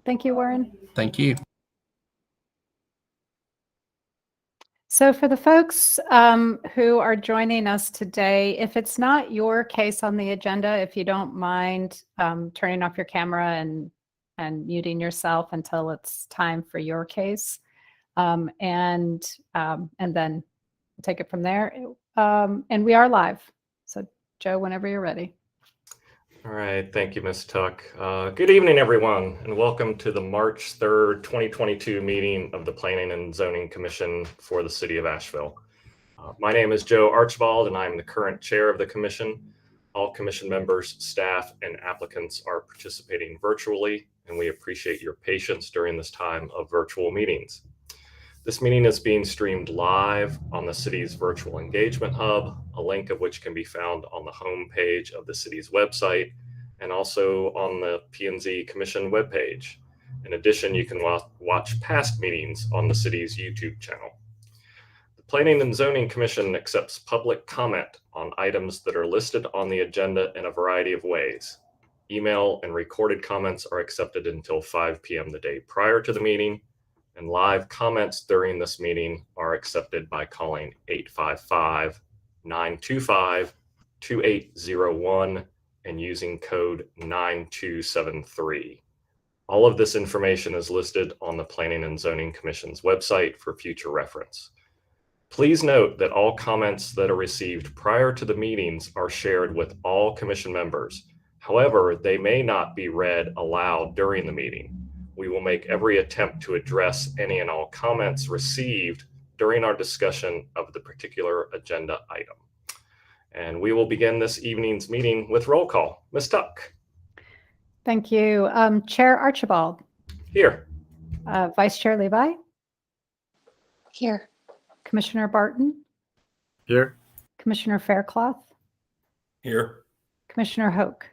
Thank you, Warren. Thank you. So for the folks who are joining us today, if it's not your case on the agenda, if you don't mind turning off your camera and muting yourself until it's time for your case, and then take it from there. And we are live. So Joe, whenever you're ready. All right, thank you, Ms. Tuck. Good evening, everyone, and welcome to the March 3rd, 2022 meeting of the Planning and Zoning Commission for the City of Asheville. My name is Joe Archibald, and I'm the current chair of the commission. All commission members, staff, and applicants are participating virtually, and we appreciate your patience during this time of virtual meetings. This meeting is being streamed live on the city's virtual engagement hub, a link of which can be found on the home page of the city's website and also on the P&Z Commission webpage. In addition, you can watch past meetings on the city's YouTube channel. The Planning and Zoning Commission accepts public comment on items that are listed on the agenda in a variety of ways. Email and recorded comments are accepted until 5 p.m. the day prior to the meeting, and live comments during this meeting are accepted by calling 855-925-2801 and using code 9273. All of this information is listed on the Planning and Zoning Commission's website for future reference. Please note that all comments that are received prior to the meetings are shared with all commission members. However, they may not be read aloud during the meeting. We will make every attempt to address any and all comments received during our discussion of the particular agenda item. And we will begin this evening's meeting with roll call. Ms. Tuck. Thank you. Chair Archibald. Here. Vice Chair Levi. Here. Commissioner Barton. Here. Commissioner Faircloth. Here. Commissioner Hoke.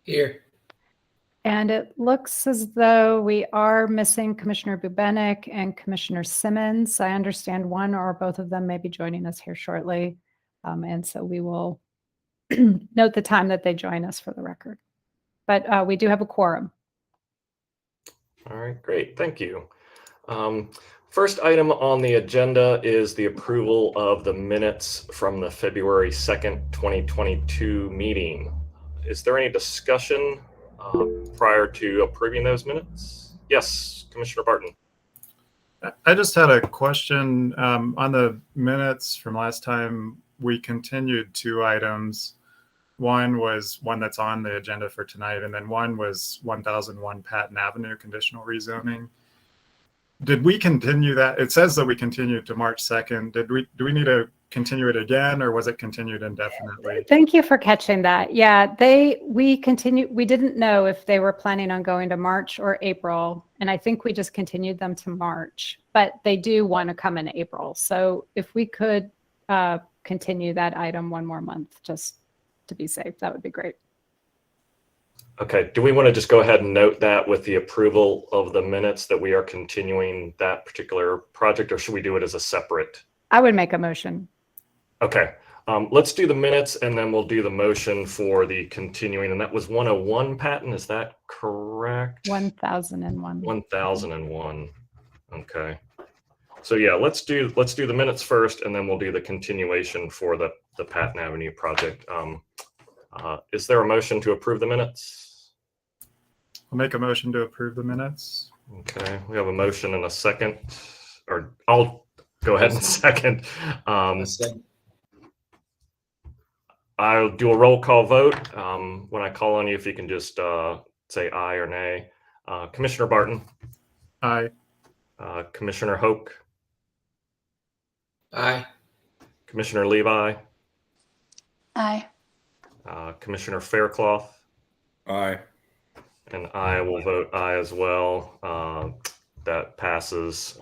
Here. And it looks as though we are missing Commissioner Bubenik and Commissioner Simmons. I understand one or both of them may be joining us here shortly. And so we will note the time that they join us for the record. But we do have a quorum. All right, great. Thank you. First item on the agenda is the approval of the minutes from the February 2nd, 2022 meeting. Is there any discussion prior to approving those minutes? Yes, Commissioner Barton. I just had a question on the minutes from last time. We continued two items. One was one that's on the agenda for tonight, and then one was 1001 Patton Avenue conditional rezoning. Did we continue that? It says that we continued to March 2nd. Do we need to continue it again, or was it continued indefinitely? Thank you for catching that. Yeah, we continued. We didn't know if they were planning on going to March or April, and I think we just continued them to March, but they do want to come in April. So if we could continue that item one more month, just to be safe, that would be great. Okay, do we want to just go ahead and note that with the approval of the minutes that we are continuing that particular project, or should we do it as a separate? I would make a motion. Okay, let's do the minutes and then we'll do the motion for the continuing. And that was 101 Patton, is that correct? 1001. 1001. Okay. So yeah, let's do the minutes first, and then we'll do the continuation for the Patton Avenue project. Is there a motion to approve the minutes? I'll make a motion to approve the minutes. Okay, we have a motion and a second, or I'll go ahead and second. I'll do a roll call vote. When I call on you, if you can just say aye or nay. Commissioner Barton. Aye. Commissioner Hoke. Aye. Commissioner Levi. Aye. Commissioner Faircloth. Aye. And I will vote aye as well. That passes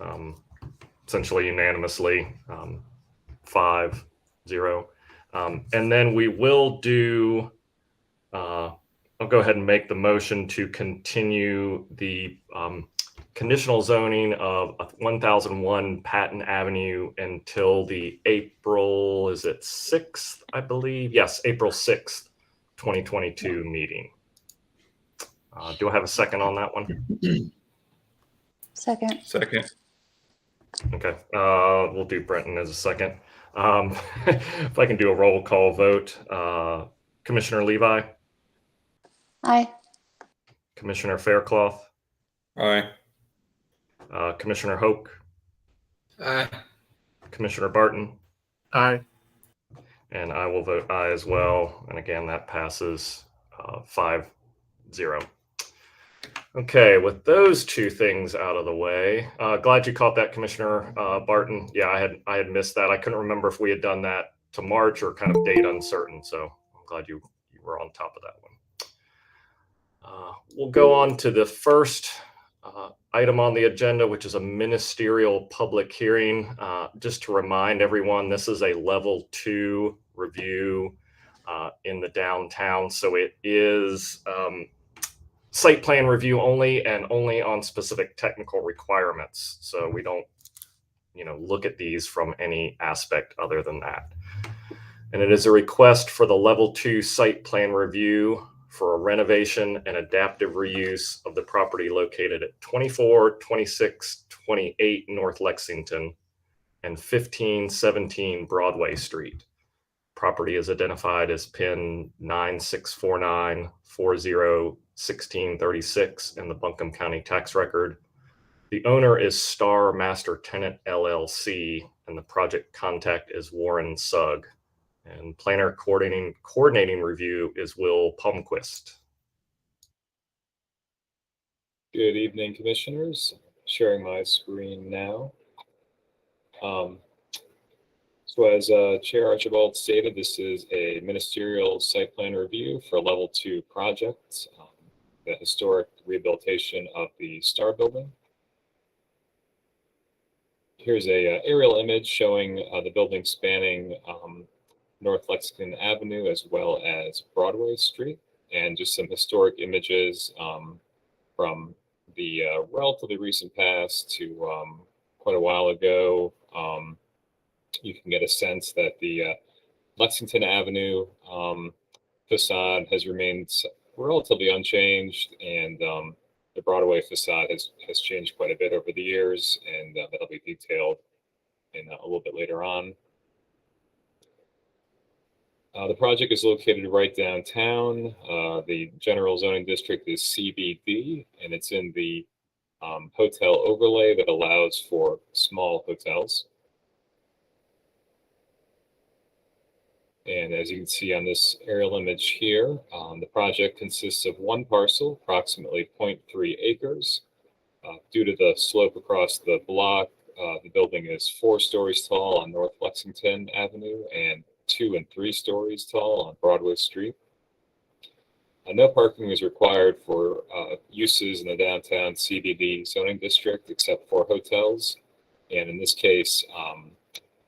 essentially unanimously, 5-0. And then we will do, I'll go ahead and make the motion to continue the conditional zoning of 1001 Patton Avenue until the April, is it 6th, I believe? Yes, April 6th, 2022 meeting. Do I have a second on that one? Second. Second. Okay, we'll do Brenton as a second. If I can do a roll call vote, Commissioner Levi, Aye. Commissioner Faircloth, Aye. Commissioner Hoke, Aye. Commissioner Barton, Aye. and I will vote aye as well. And again, that passes 5-0. Okay, with those two things out of the way, glad you caught that, Commissioner Barton. Yeah, I had missed that. I couldn't remember if we had done that to March or kind of date uncertain. So I'm glad you were on top of that one. We'll go on to the first item on the agenda, which is a ministerial public hearing. Just to remind everyone, this is a level 2 review in the downtown. So it is site plan review only, and only on specific technical requirements. So we don't, look at these from any aspect other than that. And it is a request for the level 2 site plan review for a renovation and adaptive reuse of the property located at 24, 26, 28 North Lexington and 1517 Broadway Street. Property is identified as PIN 9649401636 in the Buncombe County tax record. The owner is Star Master Tenant LLC, and the project contact is Warren Sugg. And planner coordinating review is Will Palmquist. Good evening, commissioners. Sharing my screen now. So as Chair Archibald stated, this is a ministerial site plan review for a level 2 project, the historic rehabilitation of the Star Building. Here's a aerial image showing the building spanning North Lexington Avenue as well as Broadway Street, and just some historic images from the relatively recent past to quite a while ago. You can get a sense that the Lexington Avenue facade has remained relatively unchanged, and the Broadway facade has changed quite a bit over the years, and that'll be detailed in a little bit later on. The project is located right downtown. The general zoning district is CBD, and it's in the hotel overlay that allows for small hotels. And as you can see on this aerial image here, the project consists of one parcel, approximately 0.3 acres. Due to the slope across the block, the building is 4 stories tall on North Lexington Avenue and 2 and 3 stories tall on Broadway Street. No parking is required for uses in the downtown CBD zoning district except for hotels. And in this case,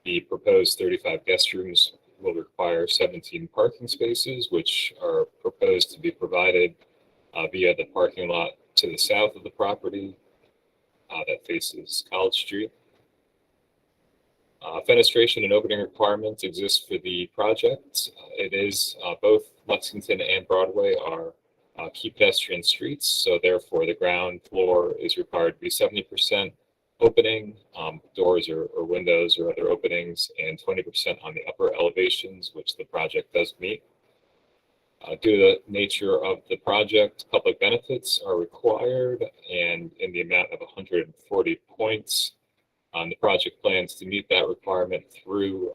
the proposed 35 guest rooms will require 17 parking spaces, which are proposed to be provided via the parking lot to the south of the property that faces College Street. Fenestration and opening requirements exist for the project. It is both Lexington and Broadway are key pedestrian streets, so therefore the ground floor is required to be 70% opening, doors or windows or other openings, and 20% on the upper elevations, which the project does meet. Due to the nature of the project, public benefits are required, and in the amount of 140 points. The project plans to meet that requirement through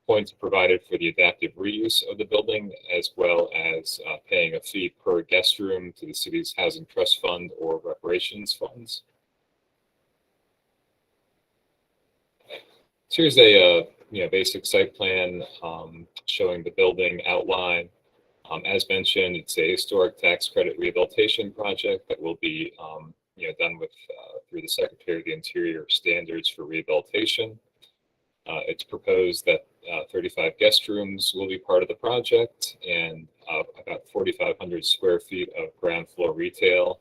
points provided for the adaptive reuse of the building, as well as paying a fee per guest room to the city's Housing Trust Fund or reparations funds. So here's a basic site plan showing the building outline. As mentioned, it's a historic tax credit rehabilitation project that will be done with through the Secretary of the Interior standards for rehabilitation. It's proposed that 35 guest rooms will be part of the project, and about 4,500 square feet of ground floor retail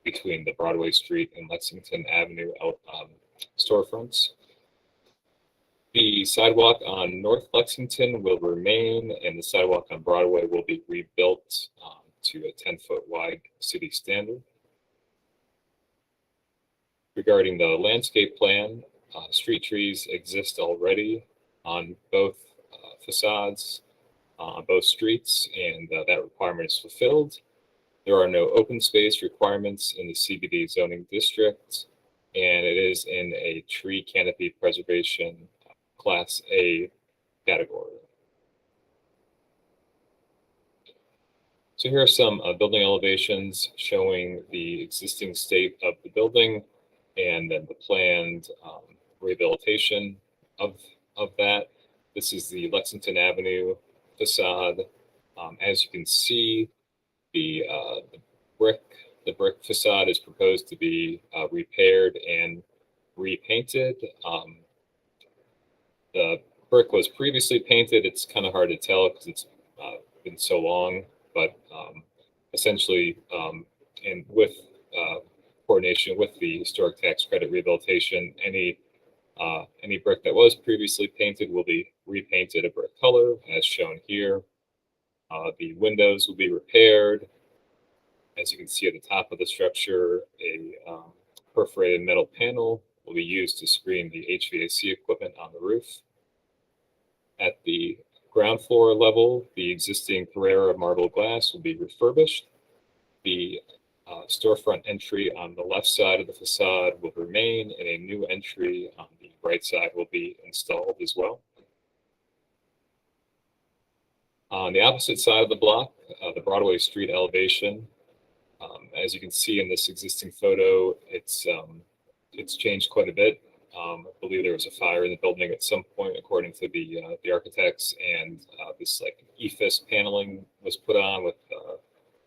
between the Broadway Street and Lexington Avenue storefronts. The sidewalk on North Lexington will remain, and the sidewalk on Broadway will be rebuilt to a 10-foot wide city standard. Regarding the landscape plan, street trees exist already on both facades, on both streets, and that requirement is fulfilled. There are no open space requirements in the CBD zoning district, and it is in a tree canopy preservation Class A category. So here are some building elevations showing the existing state of the building and then the planned rehabilitation of that. This is the Lexington Avenue facade. As you can see, the brick facade is proposed to be repaired and repainted. The brick was previously painted. It's kind of hard to tell because it's been so long, but essentially, and with coordination with the historic tax credit rehabilitation, any brick that was previously painted will be repainted a brick color, as shown here. The windows will be repaired. As you can see at the top of the structure, a perforated metal panel will be used to screen the HVAC equipment on the roof. At the ground floor level, the existing Carrera marble glass will be refurbished. The storefront entry on the left side of the facade will remain, and a new entry on the right side will be installed as well. On the opposite side of the block, the Broadway Street elevation, as you can see in this existing photo, it's changed quite a bit. I believe there was a fire in the building at some point, according to the architects, and this like EFIS paneling was put on with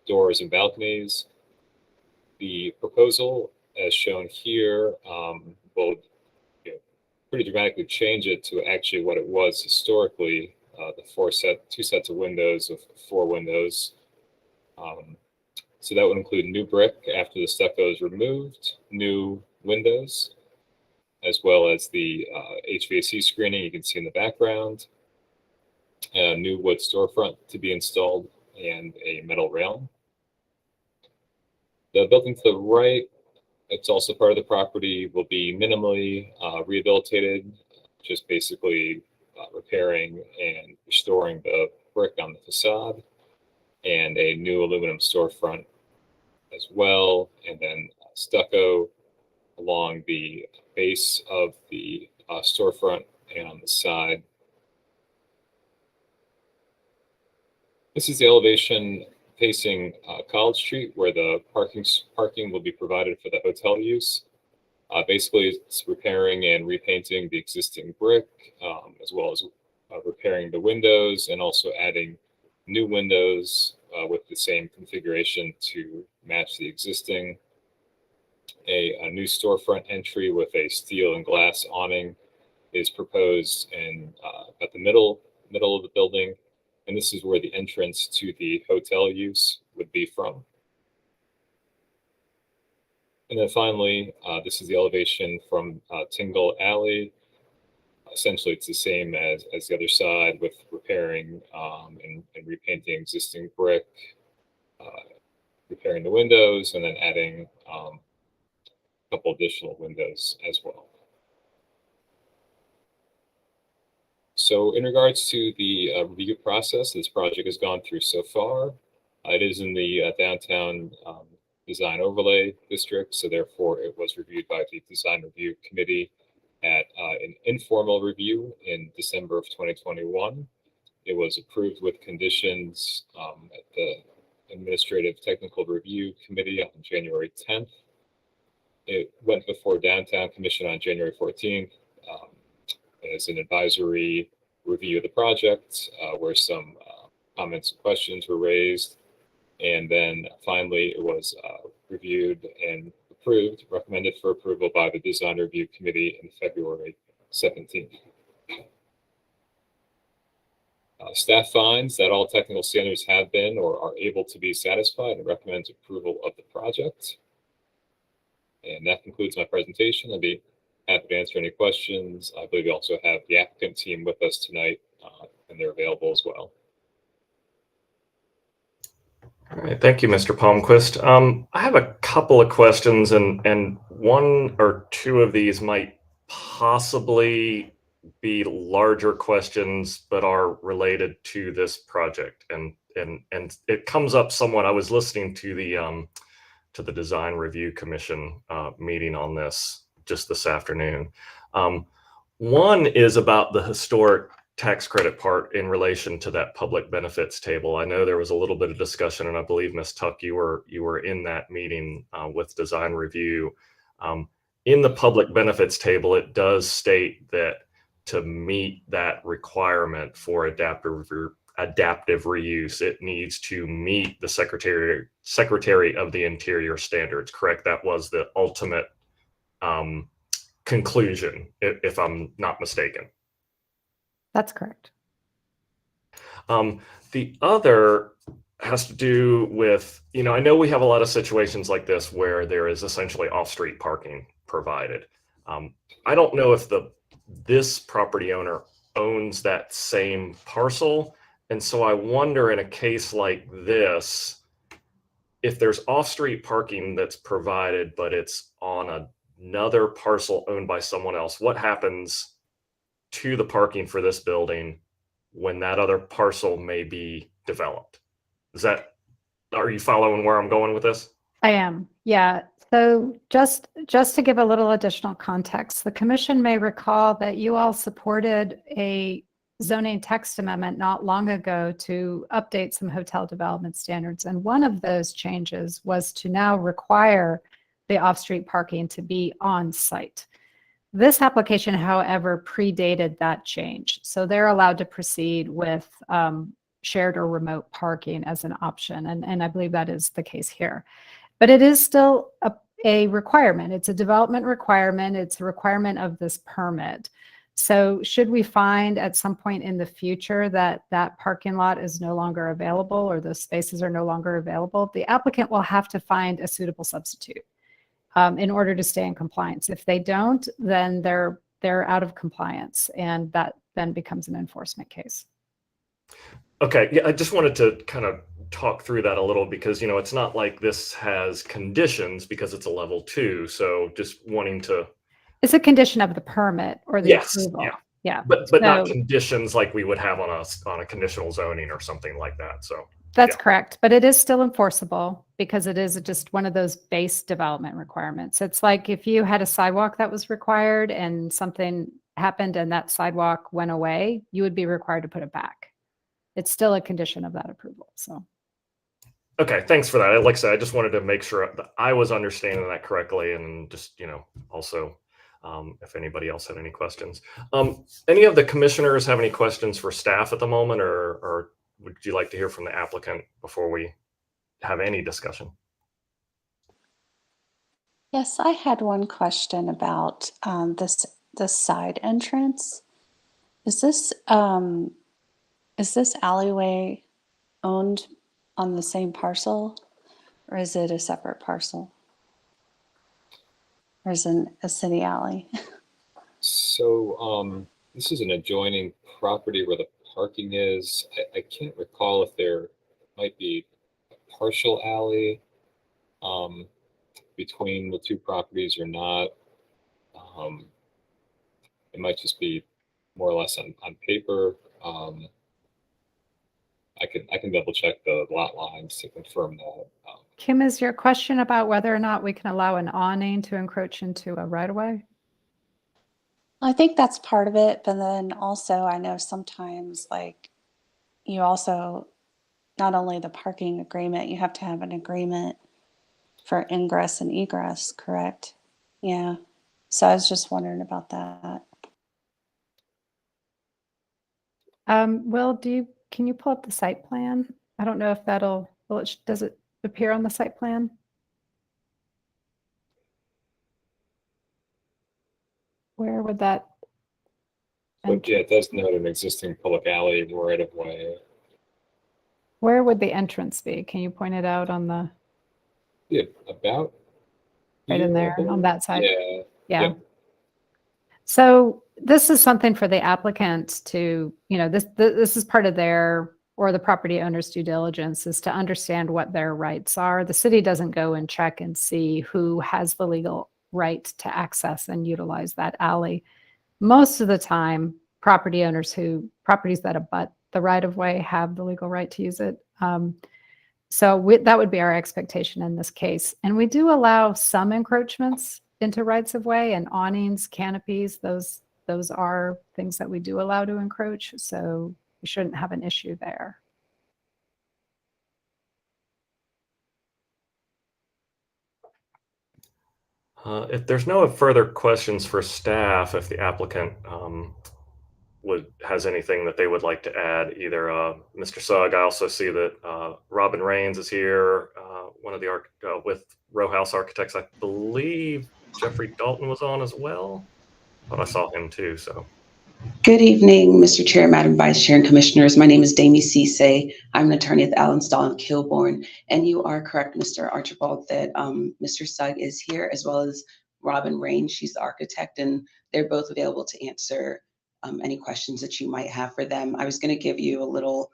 doors and balconies. The proposal, as shown here, will pretty dramatically change it to actually what it was historically. The two sets of windows of 4 windows. So that would include new brick after the stucco is removed, new windows, as well as the HVAC screening you can see in the background, a new wood storefront to be installed, and a metal railing. The building to the right, it's also part of the property, will be minimally rehabilitated, just basically repairing and restoring the brick on the facade, and a new aluminum storefront as well, and then stucco along the base of the storefront and on the side. This is the elevation facing College Street, where the parking will be provided for the hotel use. Basically, it's repairing and repainting the existing brick, as well as repairing the windows and also adding new windows with the same configuration to match the existing. A new storefront entry with a steel and glass awning is proposed at the middle of the building, and this is where the entrance to the hotel use would be from. And then finally, this is the elevation from Tingle Alley. Essentially, it's the same as the other side, with repairing and repainting existing brick, repairing the windows, and then adding a couple additional windows as well. So in regards to the review process this project has gone through so far, it is in the downtown design overlay district, so therefore it was reviewed by the design review committee at an informal review in December of 2021. It was approved with conditions at the Administrative Technical Review Committee on January 10th. It went before Downtown Commission on January 14th as an advisory review of the project, where some comments and questions were raised. And then finally, it was reviewed and approved, recommended for approval by the Design Review Committee in February 17th. Staff finds that all technical standards have been or are able to be satisfied and recommends approval of the project. And that concludes my presentation. I'd be happy to answer any questions. I believe we also have the applicant team with us tonight, and they're available as well. All right, thank you, Mr. Palmquist. I have a couple of questions, and one or two of these might possibly be larger questions, but are related to this project. And it comes up somewhat. I was listening to the Design Review Commission meeting on this just this afternoon. One is about the historic tax credit part in relation to that public benefits table. I know there was a little bit of discussion, and I believe Ms. Tuck, you were in that meeting with Design Review. In the public benefits table, it does state that to meet that requirement for adaptive reuse, it needs to meet the Secretary of the Interior standards. Correct? That was the ultimate conclusion, if I'm not mistaken. That's correct. The other has to do with, I know we have a lot of situations like this where there is essentially off-street parking provided. I don't know if this property owner owns that same parcel. And so I wonder, in a case like this, if there's off-street parking that's provided, but it's on another parcel owned by someone else, what happens to the parking for this building when that other parcel may be developed? Are you following where I'm going with this? I am. Yeah. So just to give a little additional context, the commission may recall that you all supported a zoning text amendment not long ago to update some hotel development standards. And one of those changes was to now require the off-street parking to be on site. This application, however, predated that change. So they're allowed to proceed with shared or remote parking as an option. And I believe that is the case here. But it is still a requirement. It's a development requirement. It's a requirement of this permit. So should we find at some point in the future that that parking lot is no longer available or those spaces are no longer available, the applicant will have to find a suitable substitute in order to stay in compliance. If they don't, then they're out of compliance, and that then becomes an enforcement case. Okay, yeah, I just wanted to kind of talk through that a little because, it's not like this has conditions because it's a level 2. So just wanting to. It's a condition of the permit or the approval. Yeah. Yeah. But not conditions like we would have on a conditional zoning or something like that. So that's correct. But it is still enforceable because it is just one of those base development requirements. It's like if you had a sidewalk that was required and something happened and that sidewalk went away, you would be required to put it back. It's still a condition of that approval. So. Okay, thanks for that. Like I said, I just wanted to make sure that I was understanding that correctly, and just, also if anybody else had any questions. Any of the commissioners have any questions for staff at the moment, or would you like to hear from the applicant before we have any discussion? Yes, I had one question about this side entrance. Is this alleyway owned on the same parcel, or is it a separate parcel? Or is it a city alley? So this is an adjoining property where the parking is. I can't recall if there might be a partial alley between the two properties or not. It might just be more or less on paper. I can double check the lot lines to confirm that. Kim, is your question about whether or not we can allow an awning to encroach into a right-of-way? I think that's part of it, but then also I know sometimes like you also, not only the parking agreement, you have to have an agreement for ingress and egress, correct? Yeah. So I was just wondering about that. Will, can you pull up the site plan? I don't know if does it appear on the site plan? Where would that? But yeah, it does note an existing public alley right of way. Where would the entrance be? Can you point it out on the? Yeah, about. Right in there on that side? Yeah. Yeah. So this is something for the applicant to, this is part of their or the property owner's due diligence is to understand what their rights are. The city doesn't go and check and see who has the legal right to access and utilize that alley. Most of the time, properties that abut the right of way have the legal right to use it. That would be our expectation in this case. And we do allow some encroachments into rights of way, and awnings, canopies, those are things that we do allow to encroach. So we shouldn't have an issue there. If there's no further questions for staff, if the applicant has anything that they would like to add, either Mr. Sugg. I also see that Robin Rains is here, one of the with Row House Architects. I believe Jeffrey Dalton was on as well, but I saw him too. So. Good evening, Mr. Chair, Madam Vice Chair, and Commissioners. My name is Damie Cisse. I'm an attorney at the Allenstall and Kilbourne. And you are correct, Mr. Archibald, that Mr. Sugg is here, as well as Robin Rain. She's the architect, and they're both available to answer any questions that you might have for them. I was going to give you a little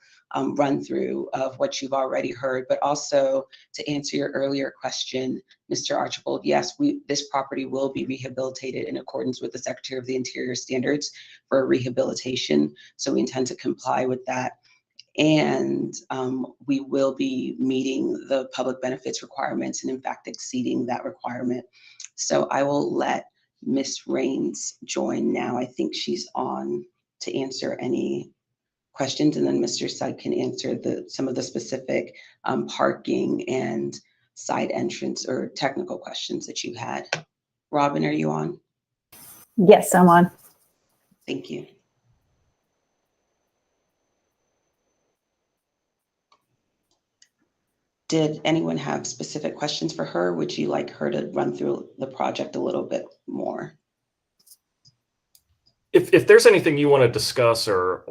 run through of what you've already heard, but also to answer your earlier question, Mr. Archibald, yes, this property will be rehabilitated in accordance with the Secretary of the Interior standards for rehabilitation. So we intend to comply with that. And we will be meeting the public benefits requirements and in fact exceeding that requirement. So I will let Ms. Rains join now. I think she's on to answer any questions, and then Mr. Sugg can answer some of the specific parking and side entrance or technical questions that you had. Robin, are you on? Yes, I'm on. Thank you. Did anyone have specific questions for her? Would you like her to run through the project a little bit more? If there's anything you want to discuss or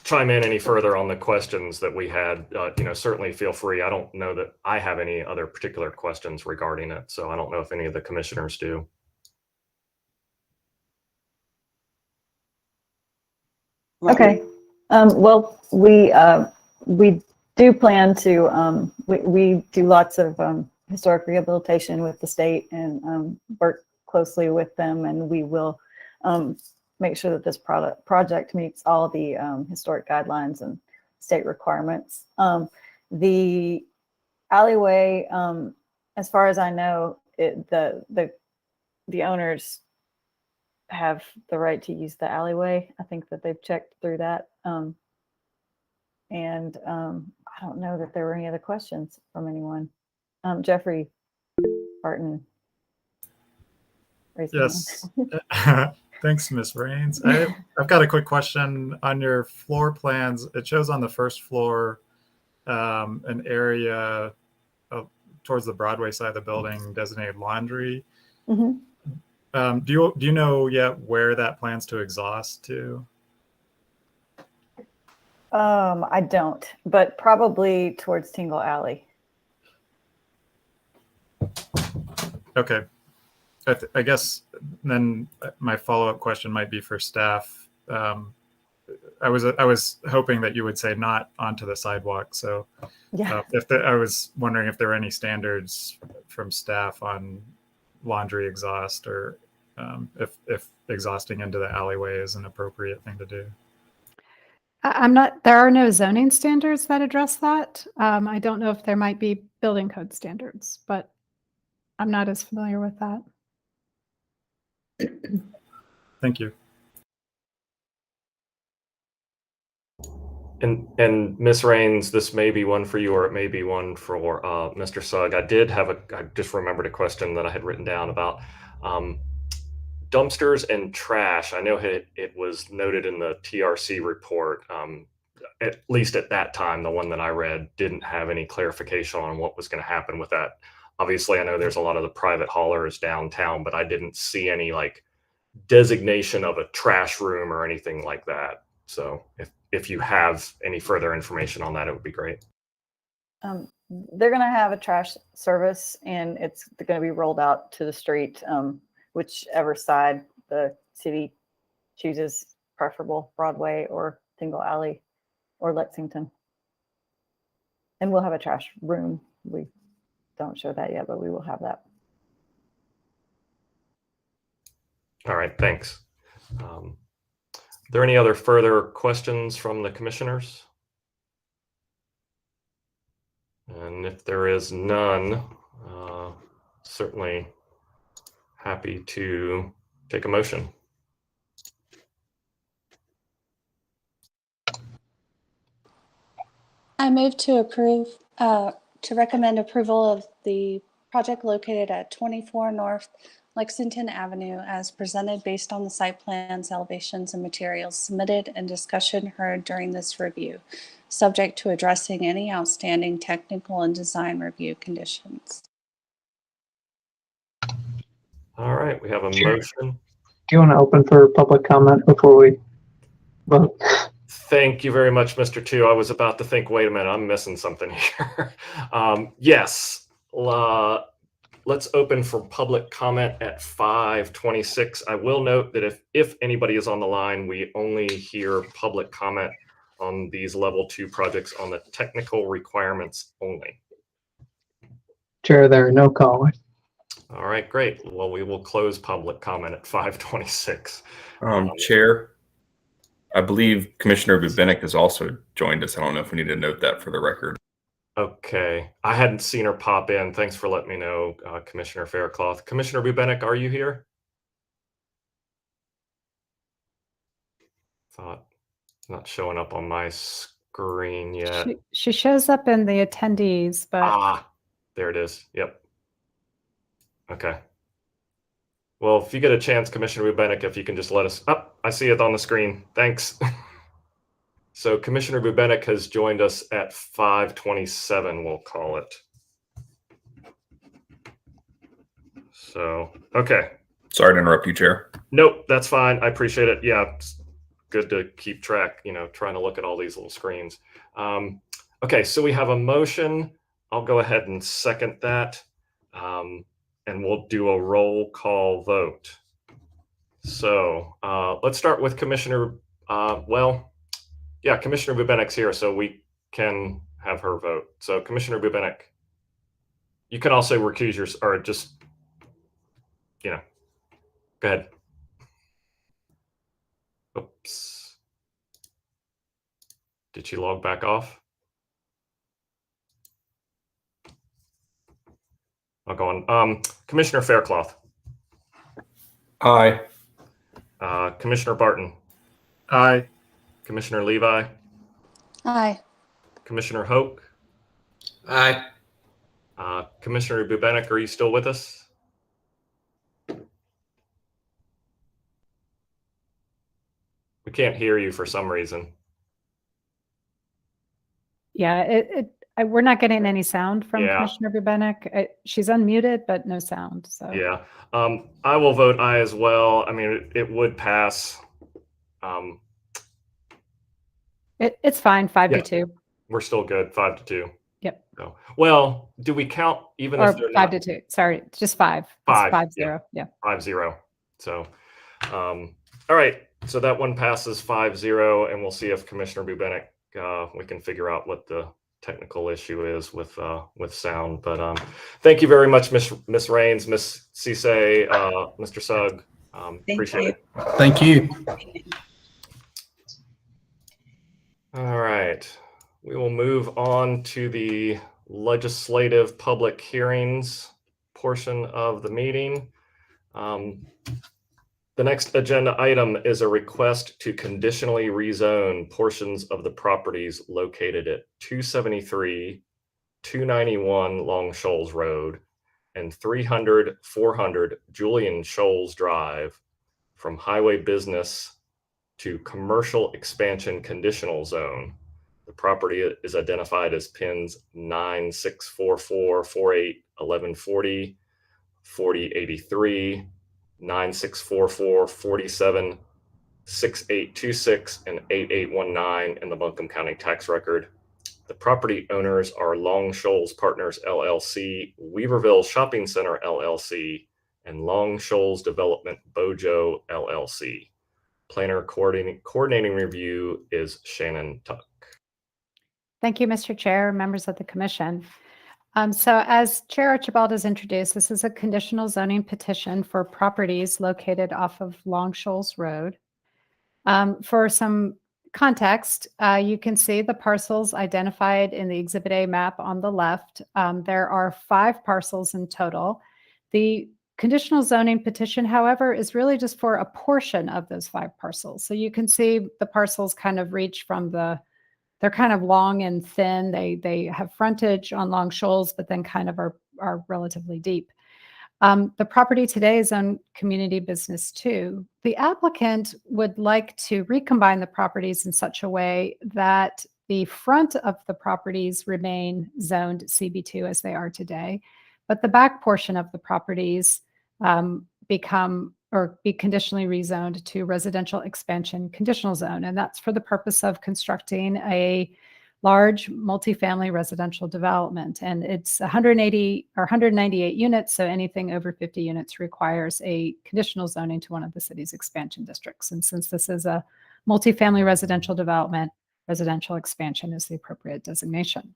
chime in any further on the questions that we had, certainly feel free. I don't know that I have any other particular questions regarding it, so I don't know if any of the commissioners do. Okay. Well, we do plan to, we do lots of historic rehabilitation with the state and work closely with them, and we will make sure that this project meets all the historic guidelines and state requirements. The alleyway, as far as I know, the owners have the right to use the alleyway. I think that they've checked through that. And I don't know that there were any other questions from anyone. Jeffrey Barton. Yes. Thanks, Ms. Rains. I've got a quick question on your floor plans. It shows on the first floor an area towards the Broadway side of the building designated laundry. Mm-hmm. Do you know yet where that plans to exhaust to? I don't, but probably towards Tingle Alley. Okay. I guess then my follow-up question might be for staff. I was hoping that you would say not onto the sidewalk. So Yeah. I was wondering if there were any standards from staff on laundry exhaust, or if exhausting into the alleyway is an appropriate thing to do. There are no zoning standards that address that. I don't know if there might be building code standards, but I'm not as familiar with that. Thank you. And Ms. Rains, this may be one for you, or it may be one for Mr. Sugg. I just remembered a question that I had written down about dumpsters and trash. I know it was noted in the TRC report, at least at that time, the one that I read didn't have any clarification on what was going to happen with that. Obviously, I know there's a lot of the private haulers downtown, but I didn't see any like designation of a trash room or anything like that. So if you have any further information on that, it would be great. They're going to have a trash service, and it's going to be rolled out to the street, whichever side the city chooses, preferable Broadway or Tingle Alley or Lexington. And we'll have a trash room. We don't show that yet, but we will have that. All right, thanks. Are there any other further questions from the commissioners? And if there is none, certainly happy to take a motion. I move to recommend approval of the project located at 24 North Lexington Avenue as presented based on the site plans, elevations, and materials submitted and discussion heard during this review, subject to addressing any outstanding technical and design review conditions. All right, we have a Sure. motion. Do you want to open for public comment before we vote? Thank you very much, Mr. Two. I was about to think, wait a minute, I'm missing something here. Yes, let's open for public comment at 5:26. I will note that if anybody is on the line, we only hear public comment on these level 2 projects on the technical requirements only. Chair, there are no callers. All right, great. Well, we will close public comment at 5:26. Chair, I believe Commissioner Bubenik has also joined us. I don't know if we need to note that for the record. Okay, I hadn't seen her pop in. Thanks for letting me know, Commissioner Faircloth. Commissioner Bubenik, are you here? Thought not showing up on my screen yet. She shows up in the attendees, but There it is. Yep. Okay. Well, if you get a chance, Commissioner Bubenik, if you can just let us up. I see it on the screen. Thanks. So Commissioner Bubenik has joined us at 5:27, we'll call it. So, okay. Sorry to interrupt you, Chair. Nope, that's fine. I appreciate it. Yeah, it's good to keep track, trying to look at all these little screens. Okay, so we have a motion. I'll go ahead and second that. And we'll do a roll call vote. So let's start with Commissioner, Commissioner Bubenik's here, so we can have her vote. So Commissioner Bubenik, you can also recuse yourself, or just, go ahead. Oops. Did she log back off? I'll go on. Commissioner Faircloth. Aye. Commissioner Barton. Aye. Commissioner Levi. Aye. Commissioner Hoke. Aye. Commissioner Bubenik, are you still with us? We can't hear you for some reason. yeah, we're not getting any sound from Yeah. Commissioner Bubenik. She's unmuted, but no sound. So Yeah. I will vote aye as well. I mean, it would pass. it's fine. 5-2, We're still good. 5-2. Yep. No. Well, do we count even or if they're 5-2. Sorry, just 5. Five, It's 5-0. yeah. Yeah. 5-0? So, all right. So that one passes 5-0, and we'll see if Commissioner Bubenik, we can figure out what the technical issue is with sound. But thank you very much, Miss Rains, Miss Cisse, Mr. Sugg. Appreciate it. Thank you. All right. We will move on to the legislative public hearings portion of the meeting. The next agenda item is a request to conditionally rezone portions of the properties located at 273, 291 Long Shoals Road, and 300, 400 Julian Shoals Drive from highway business to commercial expansion conditional zone. The property is identified as pins 9644, 48, 1140, 4083, 9644, 47, 6826, and 8819 in the Buncombe County Tax Record. The property owners are Long Shoals Partners LLC, Weaverville Shopping Center LLC, and Long Shoals Development Bojo LLC. Planner coordinating review is Shannon Tuck. Thank you, Mr. Chair, members of the commission. So as Chair Archibald has introduced, this is a conditional zoning petition for properties located off of Long Shoals Road. For some context, you can see the parcels identified in the Exhibit A map on the left. There are 5 parcels in total. The conditional zoning petition, however, is really just for a portion of those 5 parcels. So you can see the parcels kind of reach from they're kind of long and thin. They have frontage on Long Shoals, but then kind of are relatively deep. The property today is on community business 2. The applicant would like to recombine the properties in such a way that the front of the properties remain zoned CB2 as they are today, but the back portion of the properties become or be conditionally rezoned to residential expansion conditional zone. And that's for the purpose of constructing a large multifamily residential development. And it's 180 or 198 units. So anything over 50 units requires a conditional zoning to one of the city's expansion districts. And since this is a multifamily residential development, residential expansion is the appropriate designation.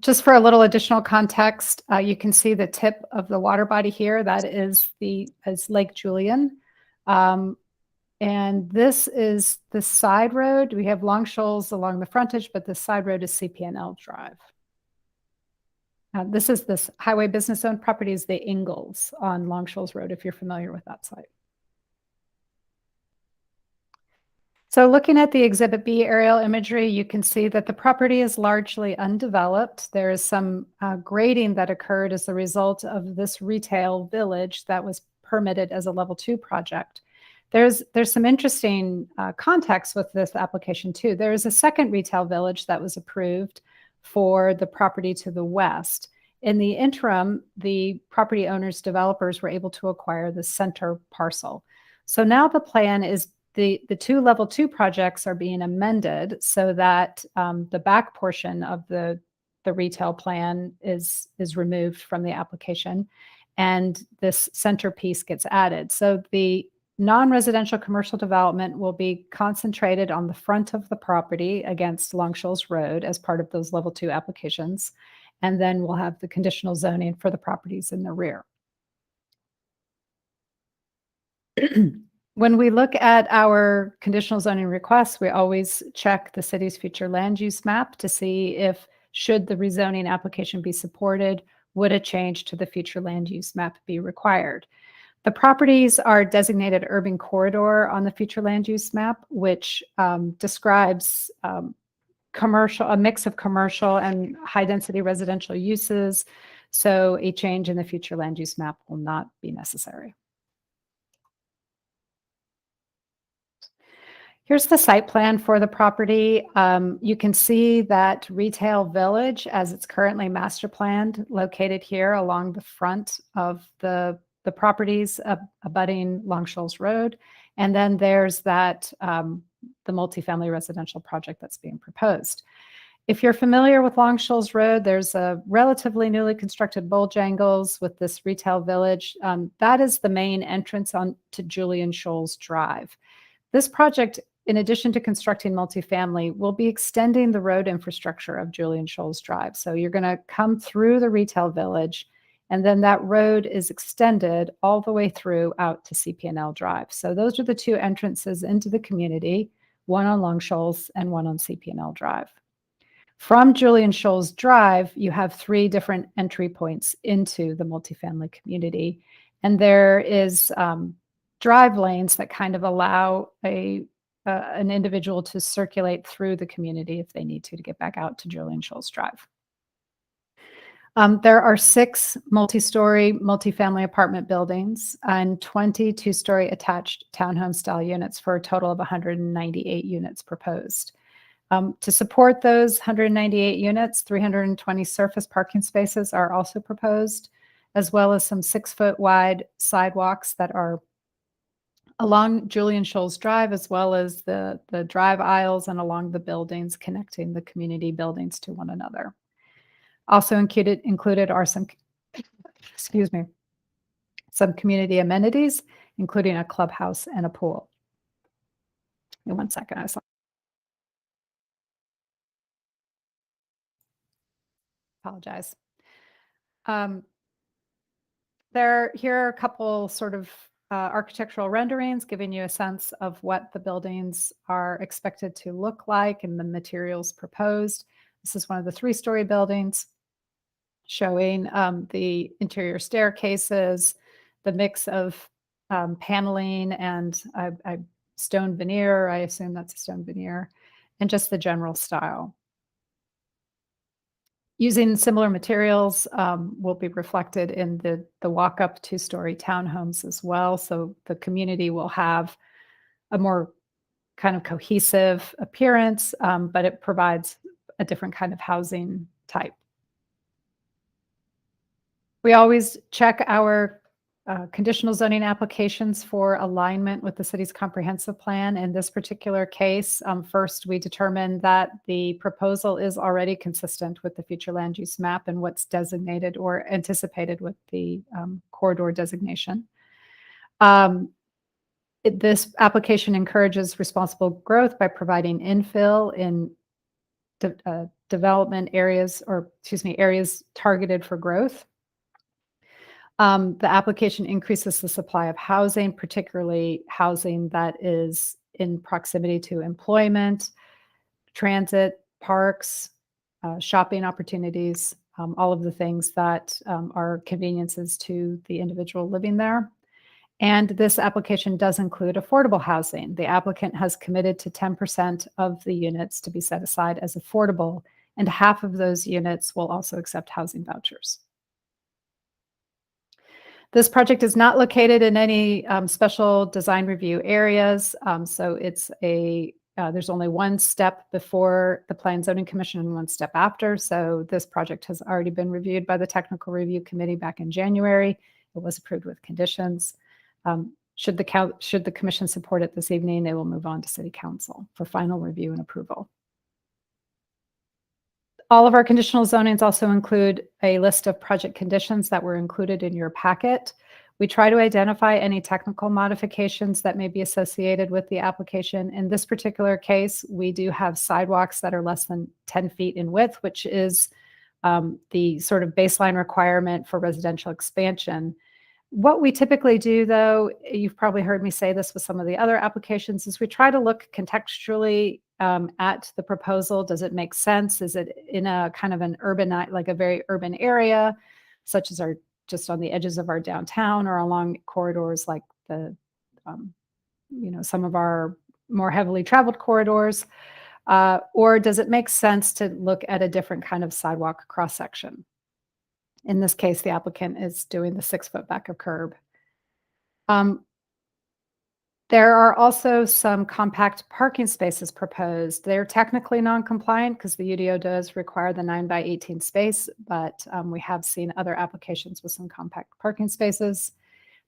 Just for a little additional context, you can see the tip of the water body here. That is Lake Julian. And this is the side road. We have Long Shoals along the frontage, but the side road is CP&L Drive. This highway business zone property is the Ingalls on Long Shoals Road, if you're familiar with that site. So looking at the Exhibit B aerial imagery, you can see that the property is largely undeveloped. There is some grading that occurred as a result of this retail village that was permitted as a level 2 project. There's some interesting context with this application too. There is a second retail village that was approved for the property to the west. In the interim, the property owners, developers were able to acquire the center parcel. So now the plan is the 2 level 2 projects are being amended so that the back portion of the retail plan is removed from the application and this centerpiece gets added. So the non-residential commercial development will be concentrated on the front of the property against Long Shoals Road as part of those level 2 applications. And then we'll have the conditional zoning for the properties in the rear. When we look at our conditional zoning requests, we always check the city's future land use map to see if, should the rezoning application be supported, would a change to the future land use map be required? The properties are designated urban corridor on the future land use map, which describes a mix of commercial and high density residential uses. So a change in the future land use map will not be necessary. Here's the site plan for the property. You can see that retail village as it's currently master planned, located here along the front of the properties abutting Long Shoals Road. And then there's that the multifamily residential project that's being proposed. If you're familiar with Long Shoals Road, there's a relatively newly constructed Bojangles with this retail village. That is the main entrance on to Julian Shoals Drive. This project, in addition to constructing multifamily, will be extending the road infrastructure of Julian Shoals Drive. So you're going to come through the retail village, and then that road is extended all the way through out to CP&L Drive. So those are the 2 entrances into the community, one on Long Shoals and one on CP&L Drive. From Julian Shoals Drive, you have 3 different entry points into the multifamily community. And there is drive lanes that kind of allow an individual to circulate through the community if they need to get back out to Julian Shoals Drive. There are 6 multi-story multifamily apartment buildings and 20 2-story attached townhome style units for a total of 198 units proposed. To support those 198 units, 320 surface parking spaces are also proposed, as well as some 6-foot wide sidewalks that are along Julian Shoals Drive, as well as the drive aisles and along the buildings connecting the community buildings to one another. Also included are some, some community amenities, including a clubhouse and a pool. Give me 1 second. I saw. Apologize. Here are a couple sort of architectural renderings giving you a sense of what the buildings are expected to look like and the materials proposed. This is one of the 3-story buildings showing the interior staircases, the mix of paneling and stone veneer. I assume that's a stone veneer, and just the general style. Using similar materials will be reflected in the walk-up 2-story townhomes as well. So the community will have a more kind of cohesive appearance, but it provides a different kind of housing type. We always check our conditional zoning applications for alignment with the city's comprehensive plan. In this particular case, first we determined that the proposal is already consistent with the future land use map and what's designated or anticipated with the corridor designation. This application encourages responsible growth by providing infill in development areas, or excuse me, areas targeted for growth. The application increases the supply of housing, particularly housing that is in proximity to employment, transit, parks, shopping opportunities, all of the things that are conveniences to the individual living there. And this application does include affordable housing. The applicant has committed to 10% of the units to be set aside as affordable, and half of those units will also accept housing vouchers. This project is not located in any special design review areas, so it's there's only one step before the Plan Zoning Commission and one step after. So this project has already been reviewed by the Technical Review Committee back in January. It was approved with conditions. Should the Commission support it this evening, they will move on to City Council for final review and approval. All of our conditional zonings also include a list of project conditions that were included in your packet. We try to identify any technical modifications that may be associated with the application. In this particular case, we do have sidewalks that are less than 10 feet in width, which is the sort of baseline requirement for residential expansion. What we typically do, though, you've probably heard me say this with some of the other applications, is we try to look contextually at the proposal. Does it make sense? Is it in a kind of an urban, like a very urban area, such as just on the edges of our downtown or along corridors like some of our more heavily traveled corridors? Or does it make sense to look at a different kind of sidewalk cross section? In this case, the applicant is doing the 6-foot back of curb. There are also some compact parking spaces proposed. They're technically non-compliant because the UDO does require the 9x18 space, but we have seen other applications with some compact parking spaces.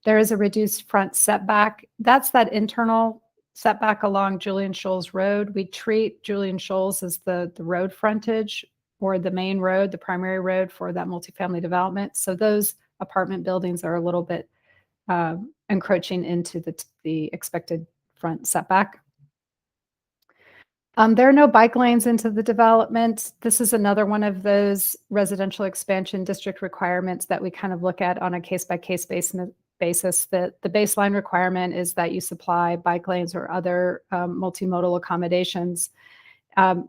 There is a reduced front setback. That's that internal setback along Julian Shoals Road. We treat Julian Shoals as the road frontage or the main road, the primary road for that multifamily development. So those apartment buildings are a little bit encroaching into the expected front setback. There are no bike lanes into the development. This is another one of those residential expansion district requirements that we kind of look at on a case-by-case basis. The baseline requirement is that you supply bike lanes or other multimodal accommodations.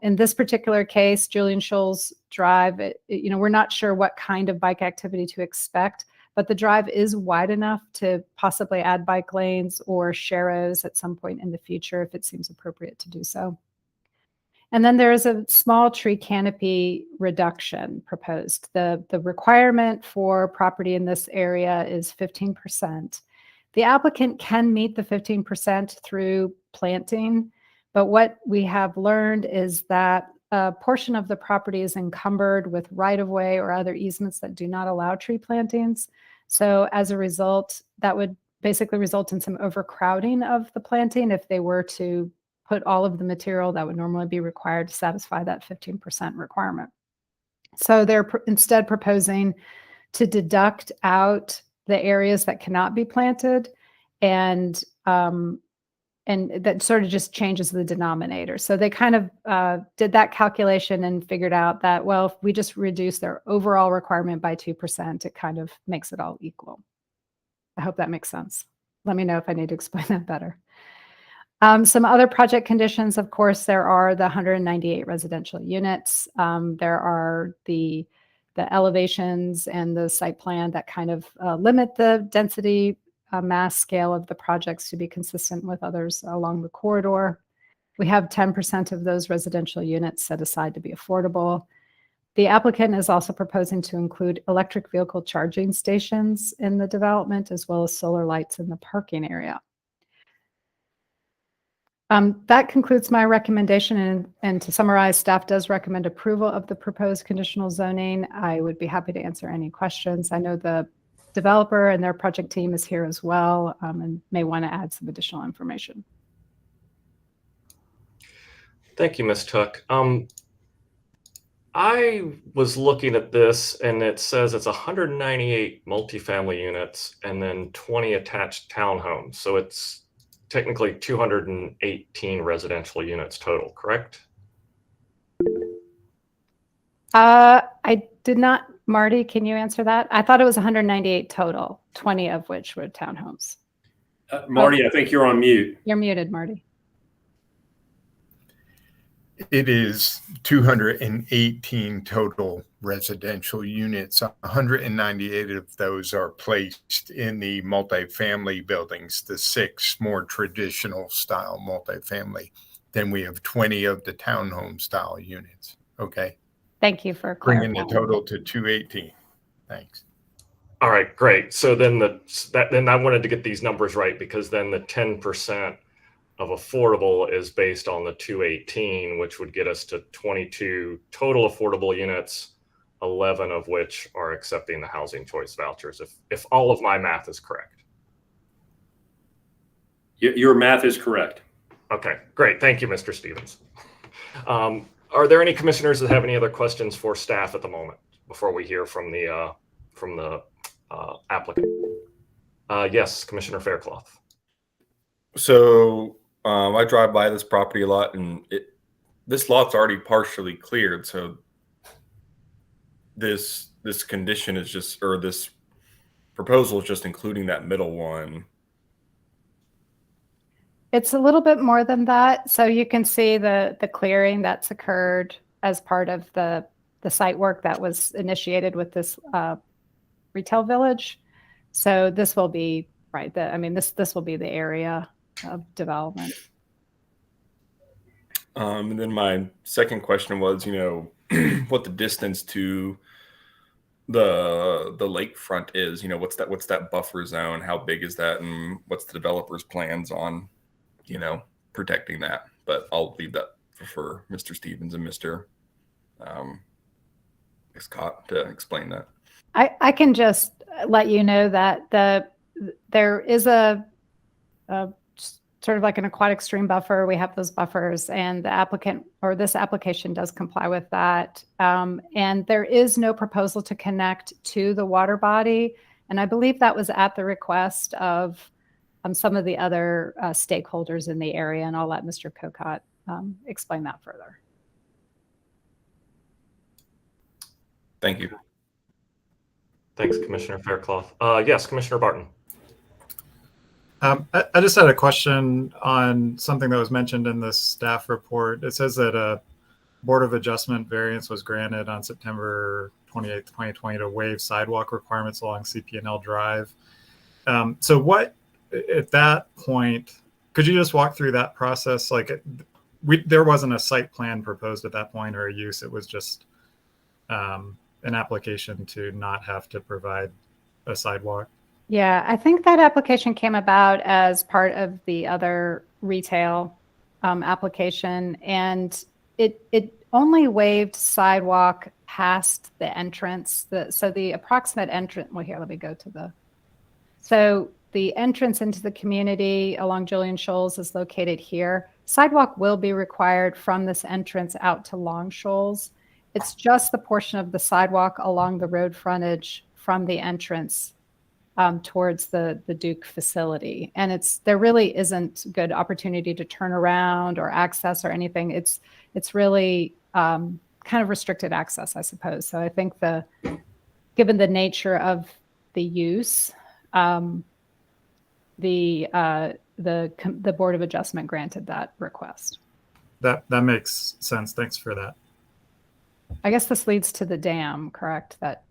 In this particular case, Julian Shoals Drive, we're not sure what kind of bike activity to expect, but the drive is wide enough to possibly add bike lanes or sharrows at some point in the future if it seems appropriate to do so. And then there is a small tree canopy reduction proposed. The requirement for property in this area is 15%. The applicant can meet the 15% through planting, but what we have learned is that a portion of the property is encumbered with right-of-way or other easements that do not allow tree plantings. So as a result, that would basically result in some overcrowding of the planting if they were to put all of the material that would normally be required to satisfy that 15% requirement. So they're instead proposing to deduct out the areas that cannot be planted and that sort of just changes the denominator. So they kind of did that calculation and figured out that, well, if we just reduce their overall requirement by 2%, it kind of makes it all equal. I hope that makes sense. Let me know if I need to explain that better. Some other project conditions, of course, there are the 198 residential units. There are the elevations and the site plan that kind of limit the density mass scale of the projects to be consistent with others along the corridor. We have 10% of those residential units set aside to be affordable. The applicant is also proposing to include electric vehicle charging stations in the development, as well as solar lights in the parking area. That concludes my recommendation, and to summarize, staff does recommend approval of the proposed conditional zoning. I would be happy to answer any questions. I know the developer and their project team is here as well, and may want to add some additional information. Thank you, Ms. Took. I was looking at this and it says it's 198 multifamily units and then 20 attached townhomes. So it's technically 218 residential units total, correct? I did not. Marty, can you answer that? I thought it was 198 total, 20 of which were townhomes. Marty, I think you're on mute. You're muted, Marty. It is 218 total residential units. 198 of those are placed in the multifamily buildings, the 6 more traditional style multifamily. Then we have 20 of the townhome style units. Okay. Thank you for Bringing clarifying. the total to 218. Thanks. All right, great. So then then I wanted to get these numbers right, because then the 10% of affordable is based on the 218, which would get us to 22 total affordable units, 11 of which are accepting the housing choice vouchers, if all of my math is correct. Your math is correct. Okay, great. Thank you, Mr. Stevens. Are there any commissioners that have any other questions for staff at the moment before we hear from the applicant? Yes, Commissioner Faircloth. So I drive by this property a lot, and this lot's already partially cleared. So this condition is just, or this proposal is just including that middle one. It's a little bit more than that. So you can see the clearing that's occurred as part of the site work that was initiated with this retail village. So this will be right. This will be the area of development. And then my second question was, what the distance to the lakefront is. What's that buffer zone? How big is that, and what's the developer's plans on protecting that? But I'll leave that for Mr. Stevens and Mr. Scott to explain that. I can just let you know that there is a sort of like an aquatic stream buffer. We have those buffers, and the applicant, or this application, does comply with that. And there is no proposal to connect to the water body. And I believe that was at the request of some of the other stakeholders in the area, and I'll let Mr. Kokot explain that further. Thank you. Thanks, Commissioner Faircloth. Yes, Commissioner Barton. I just had a question on something that was mentioned in the staff report. It says that a Board of Adjustment variance was granted on September 28th, 2020 to waive sidewalk requirements along CP&L Drive. So what, at that point, could you just walk through that process? Like there wasn't a site plan proposed at that point or a use. It was just an application to not have to provide a sidewalk. Yeah, I think that application came about as part of the other retail application, and it only waived sidewalk past the entrance. So the approximate entrance, well, here, let me go to so the entrance into the community along Julian Shoals is located here. Sidewalk will be required from this entrance out to Long Shoals. It's just the portion of the sidewalk along the road frontage from the entrance towards the Duke facility. And there really isn't good opportunity to turn around or access or anything. It's really kind of restricted access, I suppose. So I think given the nature of the use, the Board of Adjustment granted that request. That makes sense. Thanks for that. I guess this leads to the dam, correct? That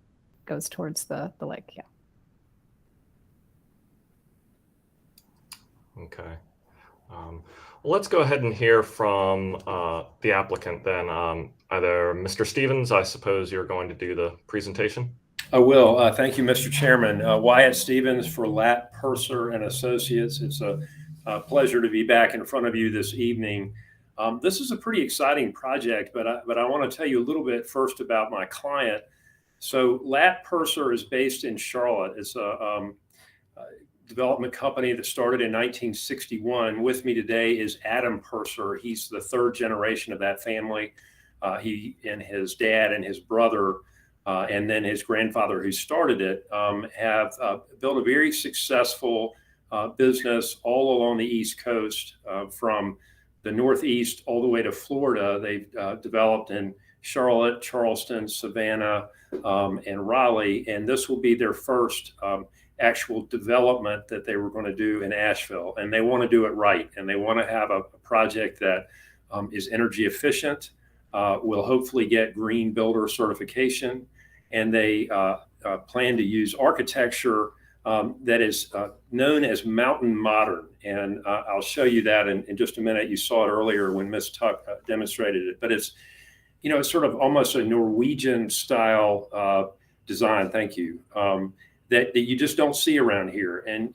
goes towards the lake, yeah. Okay. Well, let's go ahead and hear from the applicant then. Either Mr. Stevens, I suppose you're going to do the presentation. I will. Thank you, Mr. Chairman. Wyatt Stevens for Latt Purser and Associates. It's a pleasure to be back in front of you this evening. This is a pretty exciting project, but I want to tell you a little bit first about my client. So Latt Purser is based in Charlotte. It's a development company that started in 1961. With me today is Adam Purser. He's the third generation of that family. He and his dad and his brother, and then his grandfather who started it, have built a very successful business all along the East Coast, from the Northeast all the way to Florida. They've developed in Charlotte, Charleston, Savannah, and Raleigh, and this will be their first actual development that they were going to do in Asheville. And they want to do it right, and they want to have a project that is energy efficient, will hopefully get green builder certification, and they plan to use architecture that is known as mountain modern. And I'll show you that in just a minute. You saw it earlier when Ms. Tuck demonstrated it, but it's sort of almost a Norwegian style design. Thank you. That you just don't see around here. And,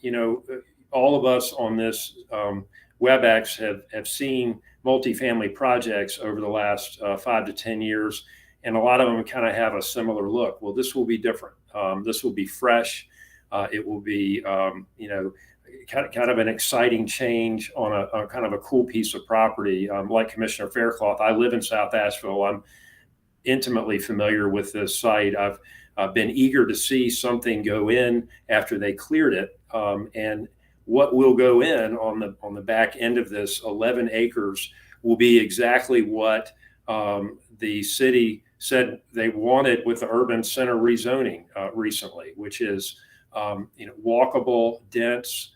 all of us on this WebEx have seen multifamily projects over the last 5 to 10 years, and a lot of them kind of have a similar look. Well, this will be different. This will be fresh. It will be, kind of an exciting change on a kind of a cool piece of property. Like Commissioner Faircloth, I live in South Asheville. I'm intimately familiar with this site. I've been eager to see something go in after they cleared it. And what will go in on the back end of this 11 acres will be exactly what the city said they wanted with the urban center rezoning recently, which is walkable, dense,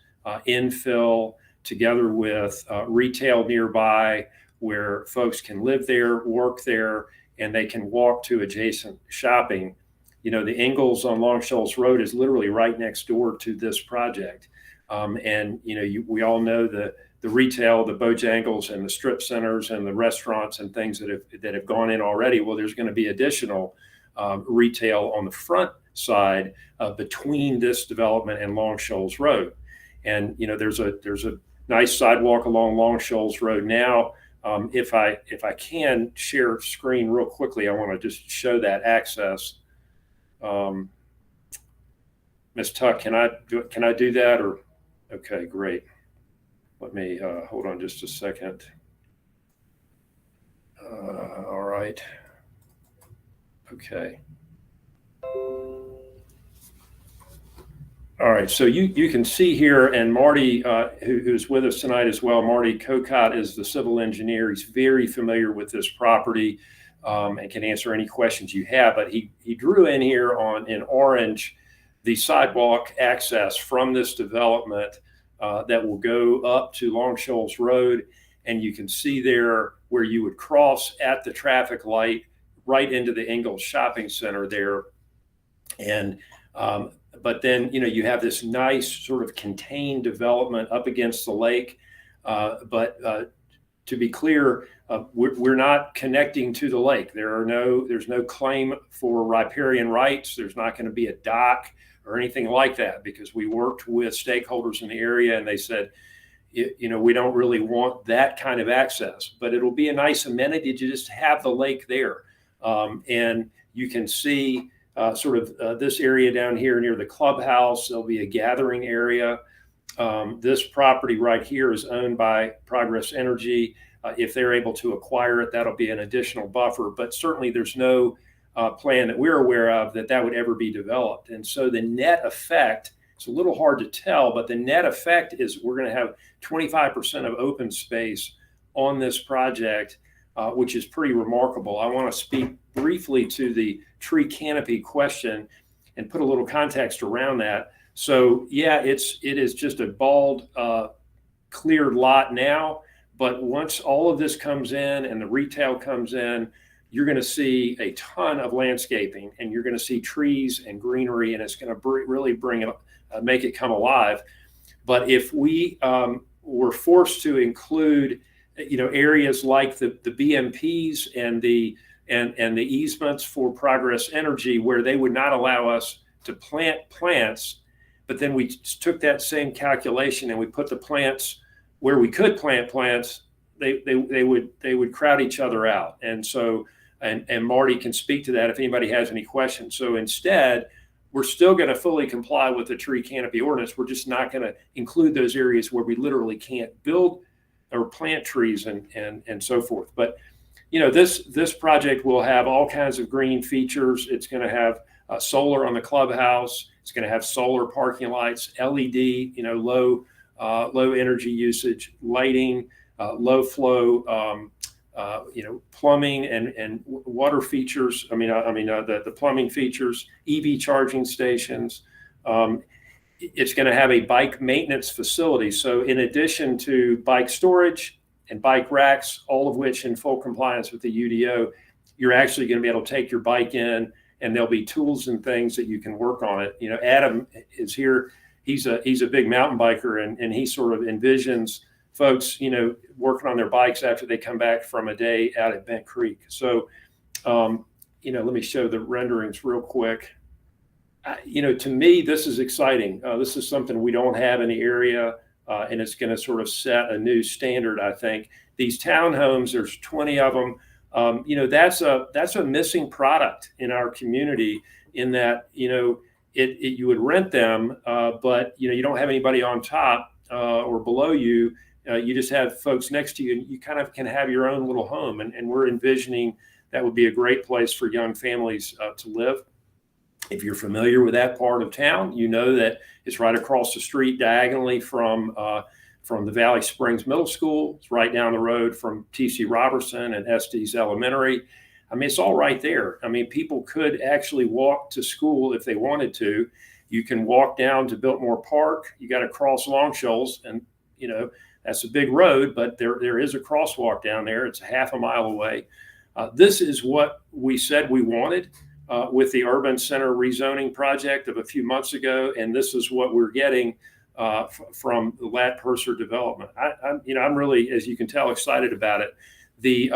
infill, together with retail nearby, where folks can live there, work there, and they can walk to adjacent shopping. The Ingalls on Long Shoals Road is literally right next door to this project. And we all know the retail, the Bojangles and the strip centers and the restaurants and things that have gone in already. Well, there's going to be additional retail on the front side between this development and Long Shoals Road. And there's a nice sidewalk along Long Shoals Road now. If I can share screen real quickly, I want to just show that access. Ms. Tuck, can I do that? Or okay, great. Let me hold on just a second. All right. Okay. All right, so you can see here, and Marty, who's with us tonight as well, Marty Kokot is the civil engineer. He's very familiar with this property and can answer any questions you have. But he drew in here in orange the sidewalk access from this development that will go up to Long Shoals Road. And you can see there where you would cross at the traffic light right into the Ingalls Shopping Center there. And but then, you have this nice sort of contained development up against the lake. But to be clear, we're not connecting to the lake. There's no claim for riparian rights. There's not going to be a dock or anything like that, because we worked with stakeholders in the area and they said, we don't really want that kind of access, but it'll be a nice amenity to just have the lake there. And you can see sort of this area down here near the clubhouse. There'll be a gathering area. This property right here is owned by Progress Energy. If they're able to acquire it, that'll be an additional buffer, but certainly there's no plan that we're aware of that would ever be developed. And so the net effect It's a little hard to tell, but the net effect is we're going to have 25% of open space on this project, which is pretty remarkable. I want to speak briefly to the tree canopy question and put a little context around that. So yeah, it is just a bald, cleared lot now, but once all of this comes in and the retail comes in, you're going to see a ton of landscaping, and you're going to see trees and greenery, and it's going to really bring it, make it come alive. But if we were forced to include, areas like the BMPs and the easements for Progress Energy, where they would not allow us to plant plants, but then we took that same calculation and we put the plants where we could plant plants, they would crowd each other out. And so, and Marty can speak to that if anybody has any questions. So instead, we're still going to fully comply with the tree canopy ordinance. We're just not going to include those areas where we literally can't build or plant trees and so forth. But this project will have all kinds of green features. It's going to have solar on the clubhouse. It's going to have solar parking lights, LED, low energy usage, lighting, low flow, plumbing and water features. The plumbing features, EV charging stations. It's going to have a bike maintenance facility. So in addition to bike storage and bike racks, all of which in full compliance with the UDO, you're actually going to be able to take your bike in, and there'll be tools and things that you can work on it. Adam is here. He's a big mountain biker, and he sort of envisions folks, working on their bikes after they come back from a day out at Bent Creek. So, let me show the renderings real quick. To me, this is exciting. This is something we don't have in the area, and it's going to sort of set a new standard, I think. These townhomes, there's 20 of them. That's a missing product in our community, in that, you would rent them, but, you don't have anybody on top or below you. You just have folks next to you, and you kind of can have your own little home. And we're envisioning that would be a great place for young families to live. If you're familiar with that part of town, you know that it's right across the street diagonally from the Valley Springs Middle School. It's right down the road from T.C. Robertson and Estes Elementary. It's all right there. People could actually walk to school if they wanted to. You can walk down to Biltmore Park. You got to cross Long Shoals, and that's a big road, but there is a crosswalk down there. It's a half a mile away. This is what we said we wanted with the Urban Center rezoning project of a few months ago, and this is what we're getting from the Lat Purser development. I'm really, as you can tell, excited about it. The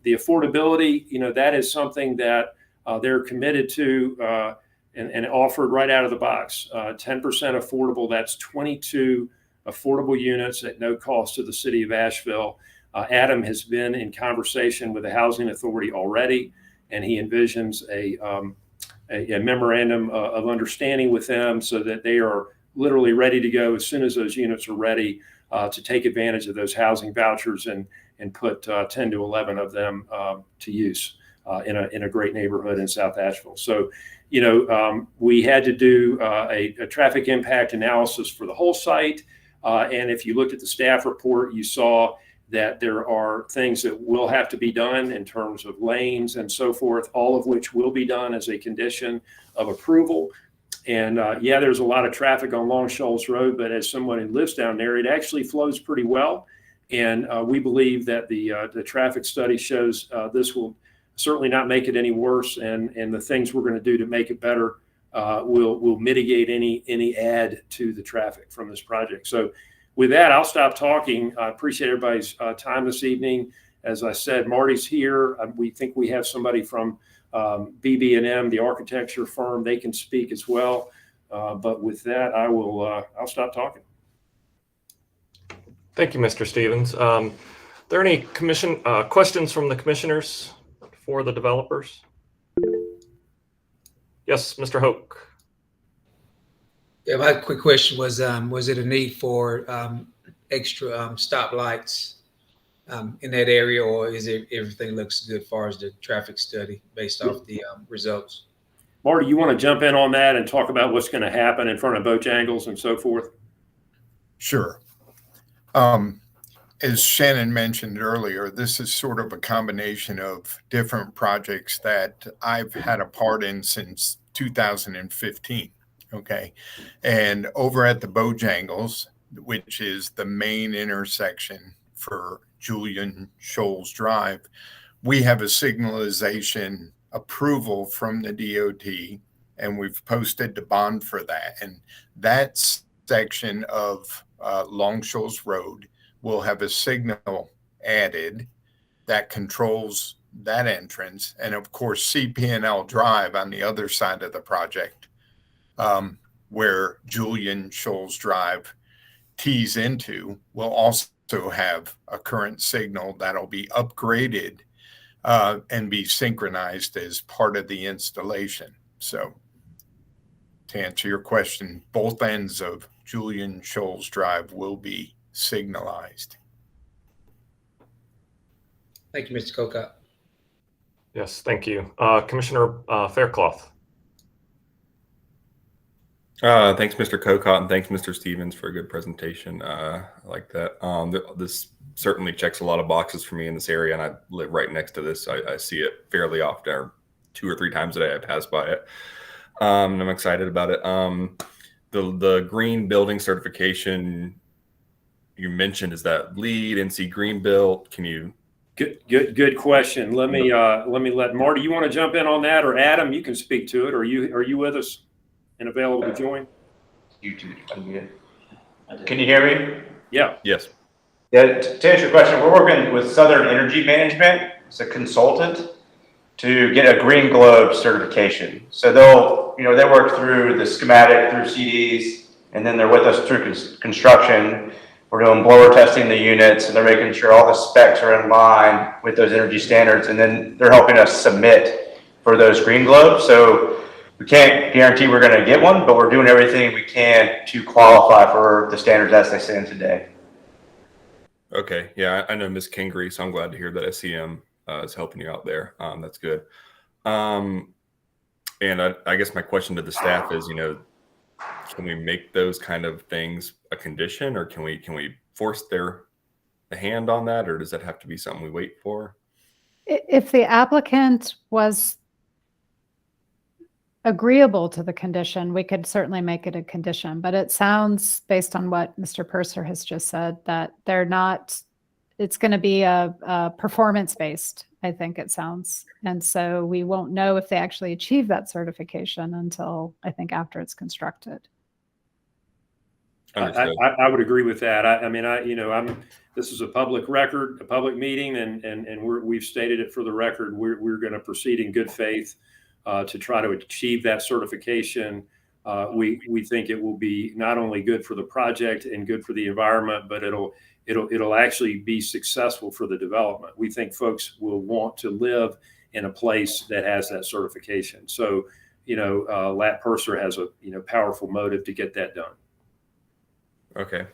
affordability, that is something that they're committed to and offered right out of the box. 10% affordable. That's 22 affordable units at no cost to the city of Asheville. Adam has been in conversation with the Housing Authority already, and he envisions a memorandum of understanding with them, so that they are literally ready to go as soon as those units are ready to take advantage of those housing vouchers and put 10 to 11 of them to use in a great neighborhood in South Asheville. So, we had to do a traffic impact analysis for the whole site. And if you looked at the staff report, you saw that there are things that will have to be done in terms of lanes and so forth, all of which will be done as a condition of approval. And there's a lot of traffic on Long Shoals Road, but as someone who lives down there, it actually flows pretty well. And we believe that the traffic study shows this will certainly not make it any worse. And the things we're going to do to make it better will mitigate any add to the traffic from this project. So with that, I'll stop talking. I appreciate everybody's time this evening. As I said, Marty's here. We think we have somebody from BB&M, the architecture firm. They can speak as well. But with that, I'll stop talking. Thank you, Mr. Stevens. Are there any questions from the commissioners for the developers? Yes, Mr. Hoke. Yeah, my quick question was it a need for extra stop lights in that area, or is it everything looks good as far as the traffic study based off the results? Marty, you want to jump in on that and talk about what's going to happen in front of Bojangles and so forth? Sure. As Shannon mentioned earlier, this is sort of a combination of different projects that I've had a part in since 2015. Okay. And over at the Bojangles, which is the main intersection for Julian Shoals Drive, we have a signalization approval from the DOT, and we've posted the bond for that. And that section of Long Shoals Road will have a signal added that controls that entrance. And of course, CP&L Drive on the other side of the project, where Julian Shoals Drive tees into, will also have a current signal that'll be upgraded and be synchronized as part of the installation. So to answer your question, both ends of Julian Shoals Drive will be signalized. Thank you, Mr. Kokott. Yes, thank you. Commissioner Faircloth. Thanks, Mr. Kokott, and thanks, Mr. Stevens, for a good presentation. I like that. This certainly checks a lot of boxes for me in this area, and I live right next to this. I see it fairly often, or 2 or 3 times a day I pass by it. And I'm excited about it. The green building certification you mentioned, is that LEED, NC Green Built? Can you? Good question. Let me let Marty. You want to jump in on that, or Adam? You can speak to it. Are you with us and available to join? Can you hear me? Yeah. Yes. Yeah. To answer your question, we're working with Southern Energy Management as a consultant to get a Green Globe certification. So they work through the schematic, through CDs, and then they're with us through construction. We're doing blower testing the units, and they're making sure all the specs are in line with those energy standards. And then they're helping us submit for those Green Globes. So we can't guarantee we're going to get one, but we're doing everything we can to qualify for the standards as they stand today. Okay. Yeah, I know Ms. Kingery, so I'm glad to hear that SEM is helping you out there. That's good. And I guess my question to the staff is, can we make those kind of things a condition, or can we force the hand on that, or does that have to be something we wait for? If the applicant was agreeable to the condition, we could certainly make it a condition, but it sounds, based on what Mr. Purser has just said, that they're not, it's going to be a performance-based, I think it sounds. And so we won't know if they actually achieve that certification until, I think, after it's constructed. I would agree with that. This is a public record, a public meeting, and we've stated it for the record. We're going to proceed in good faith to try to achieve that certification. We think it will be not only good for the project and good for the environment, but it'll actually be successful for the development. We think folks will want to live in a place that has that certification. So, Lat Purser has a powerful motive to get that done. Okay,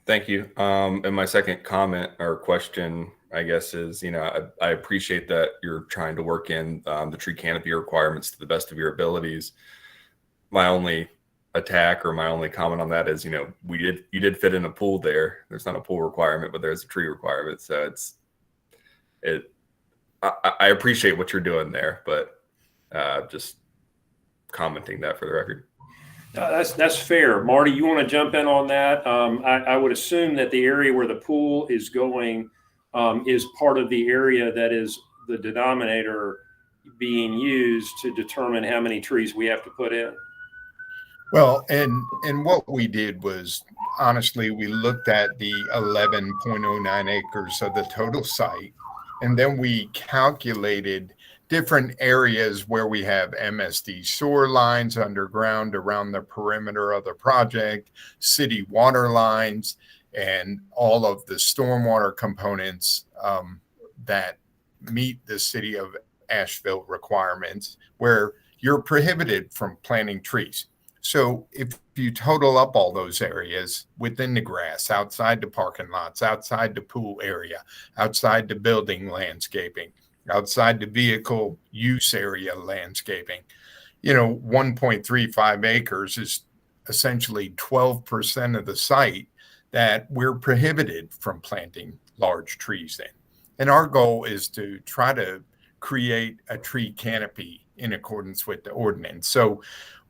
thank you. And my second comment or question, I guess, is, I appreciate that you're trying to work in the tree canopy requirements to the best of your abilities. My only attack, or my only comment on that is, you did fit in a pool there. There's not a pool requirement, but there's a tree requirement. So I appreciate what you're doing there, but just commenting that for the record. That's fair. Marty, you want to jump in on that? I would assume that the area where the pool is going is part of the area that is the denominator being used to determine how many trees we have to put in. Well, and what we did was, honestly, we looked at the 11.09 acres of the total site, and then we calculated different areas where we have MSD sewer lines underground around the perimeter of the project, city water lines, and all of the stormwater components that meet the city of Asheville requirements, where you're prohibited from planting trees. So if you total up all those areas within the grass, outside the parking lots, outside the pool area, outside the building landscaping, outside the vehicle use area landscaping, 1.35 acres is essentially 12% of the site that we're prohibited from planting large trees in. And our goal is to try to create a tree canopy in accordance with the ordinance. So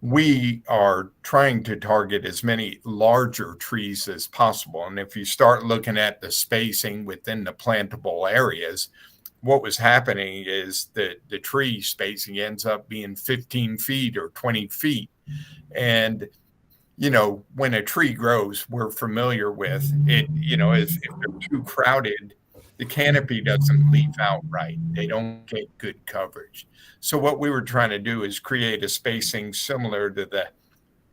we are trying to target as many larger trees as possible. And if you start looking at the spacing within the plantable areas, what was happening is that the tree spacing ends up being 15 feet or 20 feet. And, when a tree grows, we're familiar with it, if they're too crowded, the canopy doesn't leaf out right. They don't get good coverage. So what we were trying to do is create a spacing similar to the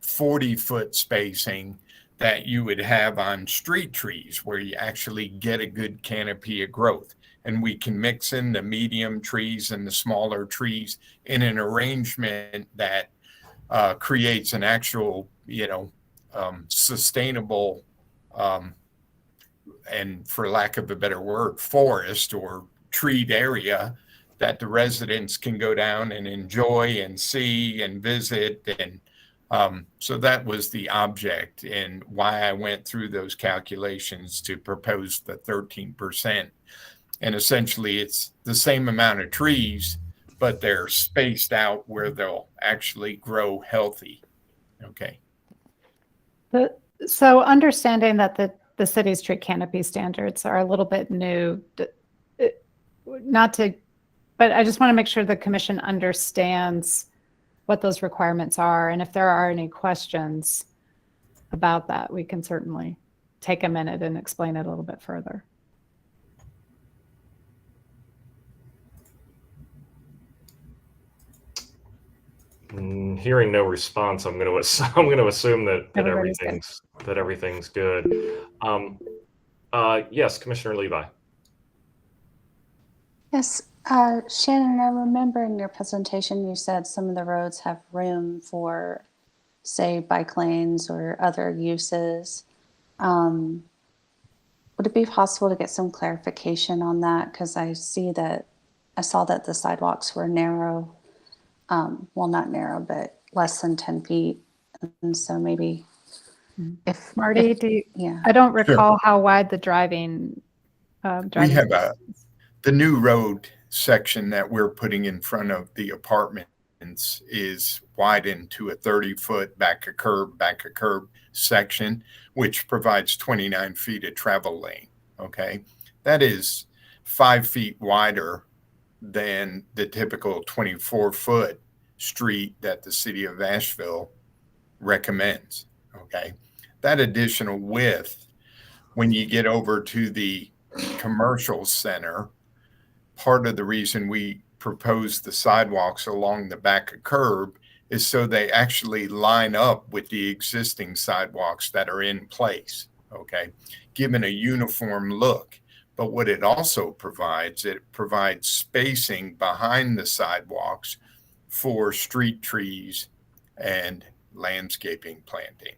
40-foot spacing that you would have on street trees, where you actually get a good canopy of growth. And we can mix in the medium trees and the smaller trees in an arrangement that creates an actual, sustainable, and for lack of a better word, forest or treed area that the residents can go down and enjoy and see and visit. And so that was the object and why I went through those calculations to propose the 13%. And essentially it's the same amount of trees, but they're spaced out where they'll actually grow healthy. Okay. So understanding that the city's tree canopy standards are a little bit new, but I just want to make sure the commission understands what those requirements are. And if there are any questions about that, we can certainly take a minute and explain it a little bit further. Hearing no response, I'm going to assume that everything's good. Yes, Commissioner Levi. Yes, Shannon, I remember in your presentation you said some of the roads have room for, say, bike lanes or other uses. Would it be possible to get some clarification on that? Because I saw that the sidewalks were narrow. Well, not narrow, but less than 10 feet. And so maybe if Marty, yeah. I don't recall how wide the driving. We have the new road section that we're putting in front of the apartments is widened to a 30-foot back a curb section, which provides 29 feet of travel lane. Okay. That is 5 feet wider than the typical 24-foot street that the city of Asheville recommends. Okay. That additional width, when you get over to the commercial center, part of the reason we propose the sidewalks along the back of curb is so they actually line up with the existing sidewalks that are in place. Okay. Given a uniform look. But what it also provides, it provides spacing behind the sidewalks for street trees and landscaping planting.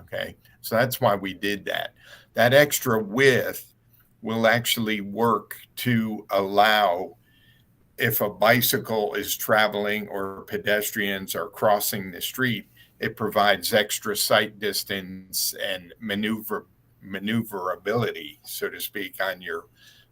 Okay. So that's why we did that. That extra width will actually work to allow, if a bicycle is traveling or pedestrians are crossing the street, it provides extra sight distance and maneuverability, so to speak, on your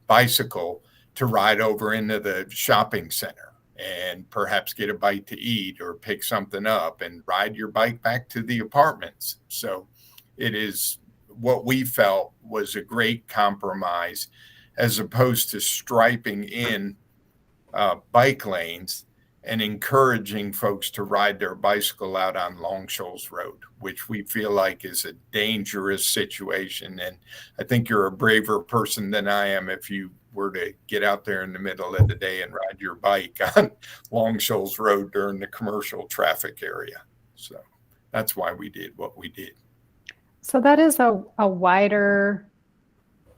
bicycle to ride over into the shopping center and perhaps get a bite to eat or pick something up and ride your bike back to the apartments. So it is what we felt was a great compromise, as opposed to striping in bike lanes and encouraging folks to ride their bicycle out on Long Shoals Road, which we feel like is a dangerous situation. And I think you're a braver person than I am if you were to get out there in the middle of the day and ride your bike on Long Shoals Road during the commercial traffic area. So that's why we did what we did. So that is a wider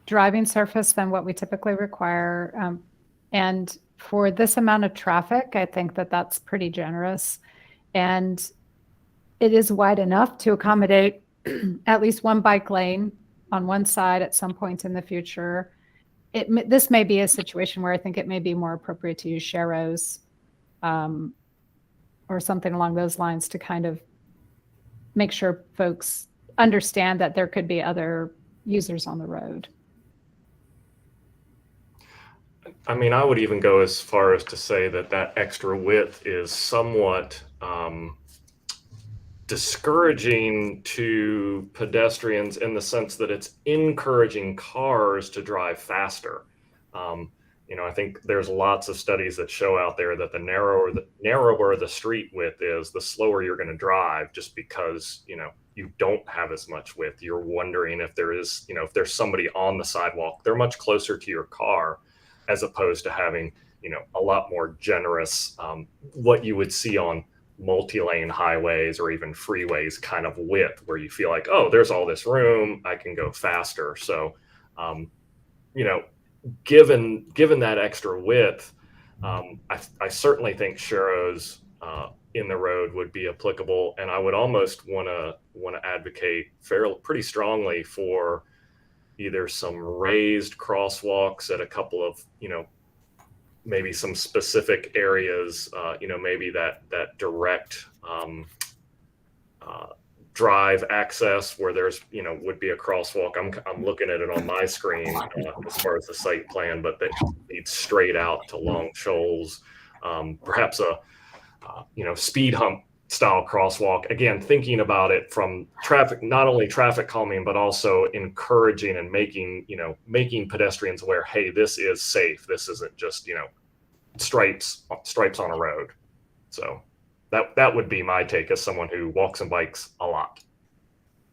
driving surface than what we typically require. And for this amount of traffic, I think that that's pretty generous. And it is wide enough to accommodate at least one bike lane on one side at some point in the future. This may be a situation where I think it may be more appropriate to use sharrows or something along those lines to kind of make sure folks understand that there could be other users on the road. I mean, I would even go as far as to say that that extra width is somewhat discouraging to pedestrians in the sense that it's encouraging cars to drive faster. I think there's lots of studies that show out there that the narrower the street width is, the slower you're going to drive, just because, you don't have as much width. You're wondering if there is, if there's somebody on the sidewalk, they're much closer to your car, as opposed to having, a lot more generous, what you would see on multi-lane highways or even freeways kind of width, where you feel like, oh, there's all this room, I can go faster. So, given that extra width, I certainly think sharrows in the road would be applicable, and I would almost want to advocate pretty strongly for either some raised crosswalks at a couple of maybe some specific areas, maybe that direct drive access where there's would be a crosswalk. I'm looking at it on my screen as far as the site plan, but that leads straight out to Long Shoals, perhaps a speed hump style crosswalk. Again, thinking about it from traffic, not only traffic calming, but also encouraging and making pedestrians aware, hey, this is safe. This isn't just stripes on a road. So that would be my take as someone who walks and bikes a lot.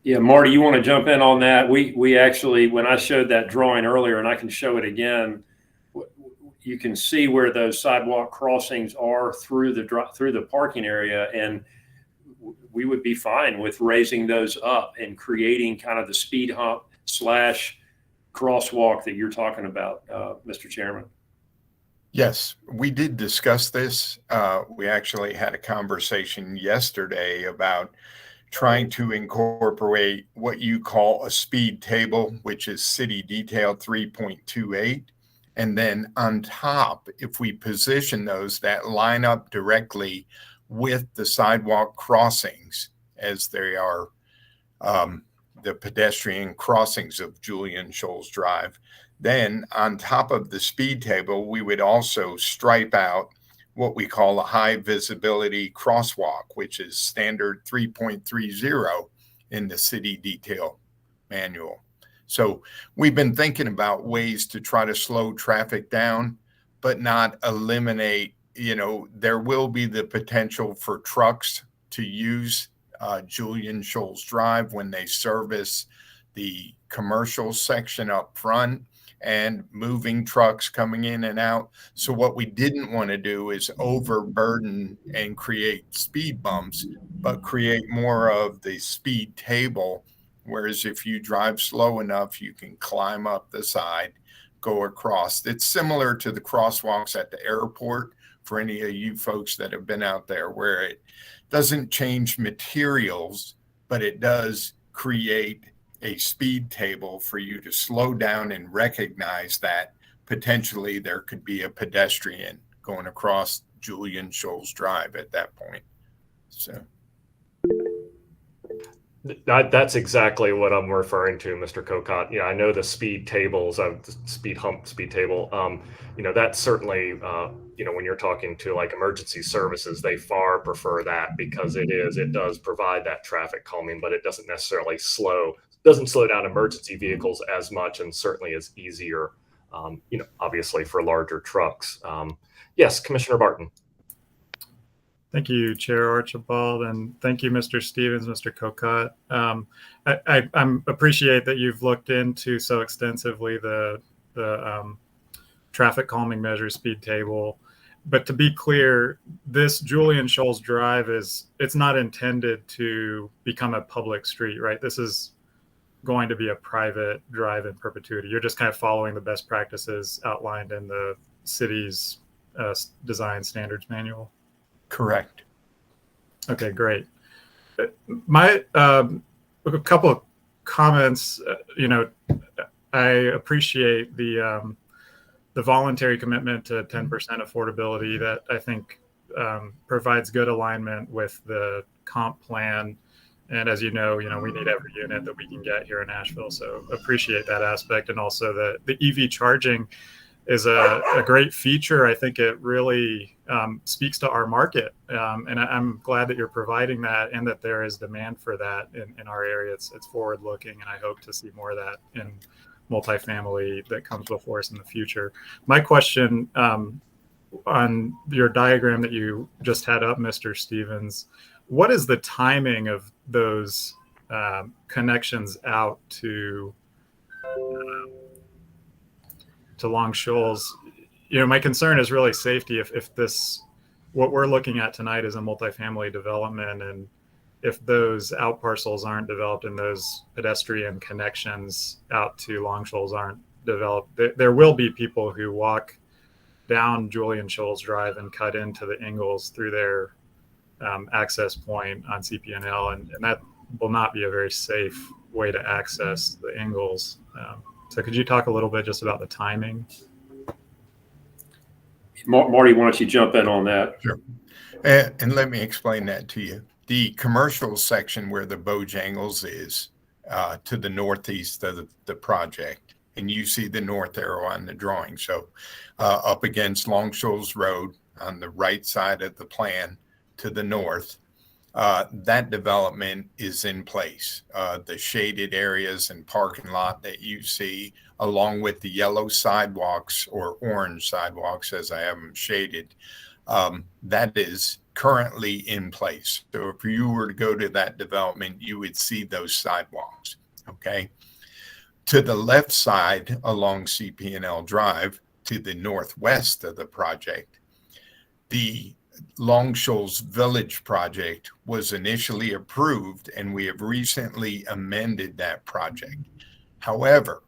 Yeah, Marty, you want to jump in on that? We actually, when I showed that drawing earlier, and I can show it again, you can see where those sidewalk crossings are through the parking area, and we would be fine with raising those up and creating kind of the speed hump / crosswalk that you're talking about, Mr. Chairman. Yes, we did discuss this. We actually had a conversation yesterday about trying to incorporate what you call a speed table, which is City Detail 3.28. And then on top, if we position those that line up directly with the sidewalk crossings as they are the pedestrian crossings of Julian Shoals Drive, then on top of the speed table, we would also stripe out what we call a high visibility crosswalk, which is standard 3.30 in the city detail manual. So we've been thinking about ways to try to slow traffic down, but not eliminate, there will be the potential for trucks to use Julian Shoals Drive when they service the commercial section up front and moving trucks coming in and out. So what we didn't want to do is overburden and create speed bumps, but create more of the speed table. Whereas if you drive slow enough, you can climb up the side, go across. It's similar to the crosswalks at the airport for any of you folks that have been out there, where it doesn't change materials, but it does create a speed table for you to slow down and recognize that potentially there could be a pedestrian going across Julian Shoals Drive at that point. So that's exactly what I'm referring to, Mr. Kokot. Yeah, I know the speed tables, speed hump, speed table. That's certainly, when you're talking to like emergency services, they far prefer that because it does provide that traffic calming, but it doesn't necessarily slow down emergency vehicles as much, and certainly is easier, obviously for larger trucks. Yes, Commissioner Barton. Thank you, Chair Archibald, and thank you, Mr. Stevens, Mr. Kokot. I appreciate that you've looked into so extensively the traffic calming measures speed table. But to be clear, this Julian Shoals Drive it's not intended to become a public street, right? This is going to be a private drive in perpetuity. You're just kind of following the best practices outlined in the city's design standards manual. correct. Okay, great. My a couple of comments. I appreciate the voluntary commitment to 10% affordability. That I think provides good alignment with the comp plan. And as you know, we need every unit that we can get here in Asheville. So appreciate that aspect. And also the EV charging is a great feature. I think it really speaks to our market. And I'm glad that you're providing that and that there is demand for that in our area. It's forward looking, and I hope to see more of that in multifamily that comes before us in the future. My question on your diagram that you just had up, Mr. Stevens, what is the timing of those connections out to Long Shoals? My concern is really safety. If this, what we're looking at tonight is a multifamily development, and if those out parcels aren't developed and those pedestrian connections out to Long Shoals aren't developed, there will be people who walk down Julian Shoals Drive and cut into the Ingalls through their access point on CP&L, and that will not be a very safe way to access the Ingalls. So could you talk a little bit just about the timing? Marty, why don't you jump in on that? Sure. And let me explain that to you. The commercial section where the Bojangles is to the northeast of the project, and you see the north arrow on the drawing. So up against Long Shoals Road on the right side of the plan to the north, that development is in place. The shaded areas and parking lot that you see, along with the yellow sidewalks or orange sidewalks, as I have them shaded, that is currently in place. So if you were to go to that development, you would see those sidewalks. Okay. To the left side along CP&L Drive, to the northwest of the project, the Long Shoals Village project was initially approved, and we have recently amended that project. However,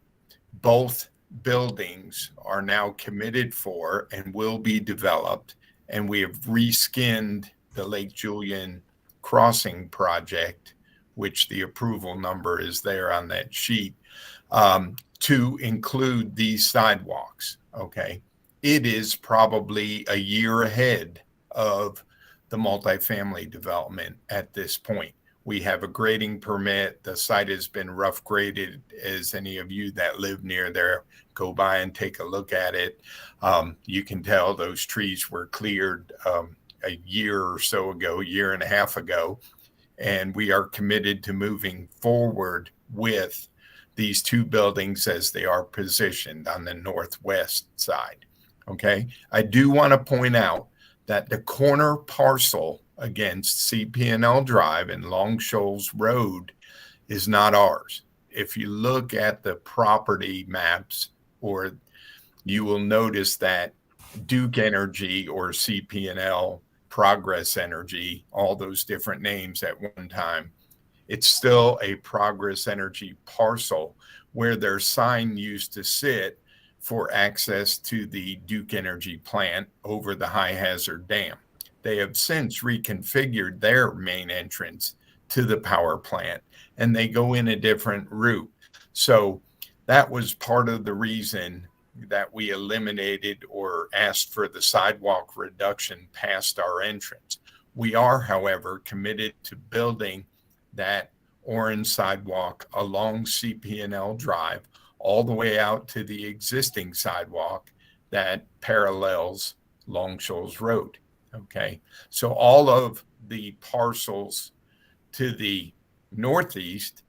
both buildings are now committed for and will be developed, and we have reskinned the Lake Julian Crossing project, which the approval number is there on that sheet, to include these sidewalks. Okay. It is probably a year ahead of the multifamily development at this point. We have a grading permit. The site has been rough graded. As any of you that live near there go by and take a look at it, you can tell those trees were cleared a year or so ago, year and a half ago, and we are committed to moving forward with these two buildings as they are positioned on the northwest side. Okay. I do want to point out that the corner parcel against CP&L Drive and Long Shoals Road is not ours. If you look at the property maps, or you will notice that Duke Energy or CP&L, Progress Energy, all those different names at one time, it's still a Progress Energy parcel where their sign used to sit for access to the Duke Energy plant over the high hazard dam. They have since reconfigured their main entrance to the power plant, and they go in a different route. So that was part of the reason that we eliminated or asked for the sidewalk reduction past our entrance. We are, however, committed to building that orange sidewalk along CP&L Drive all the way out to the existing sidewalk that parallels Long Shoals Road. Okay, so all of the parcels to the northeast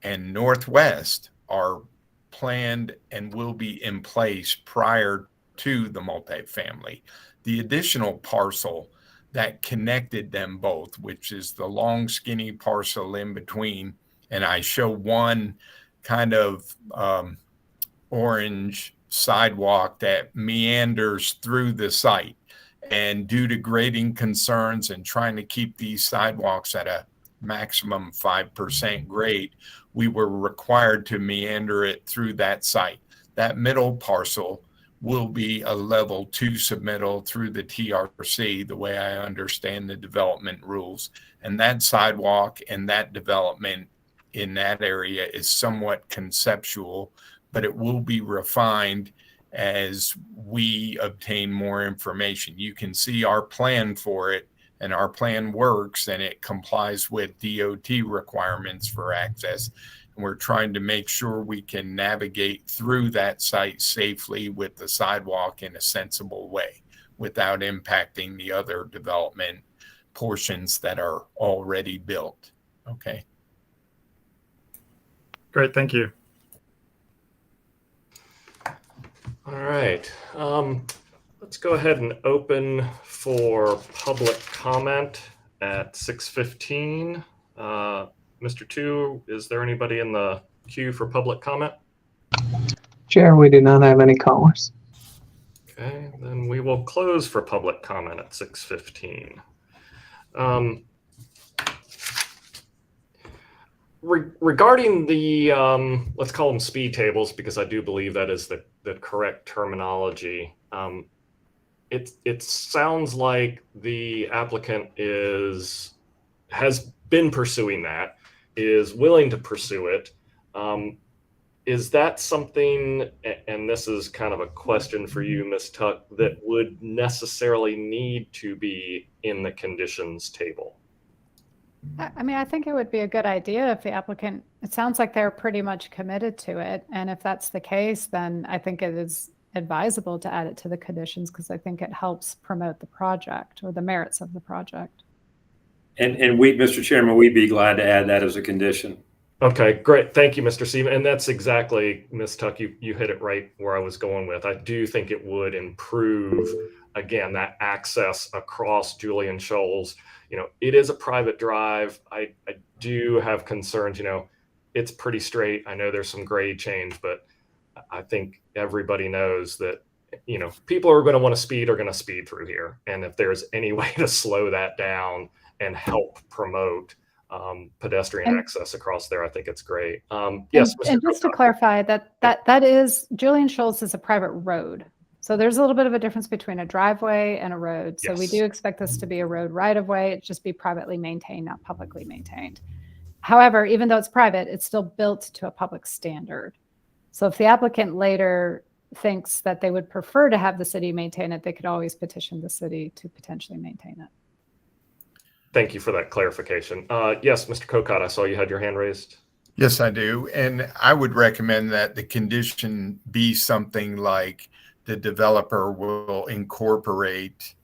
and northwest are planned and will be in place prior to the multifamily. The additional parcel that connected them both, which is the long skinny parcel in between, and I show one kind of orange sidewalk that meanders through the site. And due to grading concerns and trying to keep these sidewalks at a maximum 5% grade, we were required to meander it through that site. That middle parcel will be a level 2 submittal through the TRC, the way I understand the development rules. And that sidewalk and that development in that area is somewhat conceptual, but it will be refined as we obtain more information. You can see our plan for it, and our plan works, and it complies with DOT requirements for access. And we're trying to make sure we can navigate through that site safely with the sidewalk in a sensible way without impacting the other development portions that are already built. Okay. Great, thank you. All right. Let's go ahead and open for public comment at 6:15. Mr. Tu, is there anybody in the queue for public comment? Chair, we do not have any callers. Okay, then we will close for public comment at 6:15. Regarding the, let's call them speed tables, because I do believe that is the correct terminology. It sounds like the applicant has been pursuing that, is willing to pursue it. Is that something, and this is kind of a question for you, Ms. Tuck, that would necessarily need to be in the conditions table? I mean, I think it would be a good idea if the applicant, it sounds like they're pretty much committed to it. And if that's the case, then I think it is advisable to add it to the conditions, because I think it helps promote the project or the merits of the project. And we, Mr. Chairman, we'd be glad to add that as a condition. Okay, great. Thank you, Mr. Seaman. And that's exactly, Ms. Tuck, you hit it right where I was going with. I do think it would improve, again, that access across Julian Shoals. You know, it is a private drive. I do have concerns, you know, it's pretty straight. I know there's some grade change, but I think everybody knows that, you know, people who are going to want to speed are going to speed through here. And if there's any way to slow that down and help promote pedestrian access across there, I think it's great. Yes, and just to clarify, that is, Julian Shoals is a private road. So there's a little bit of a difference between a driveway and a road. So we do expect this to be a road right of way. It's just be privately maintained, not publicly maintained. However, even though it's private, it's still built to a public standard. So if the applicant later thinks that they would prefer to have the city maintain it, they could always petition the city to potentially maintain it. Thank you for that clarification. Yes, Mr. Kokot, I saw you had your hand raised. Yes, I do. And I would recommend that the condition be something like the developer will incorporate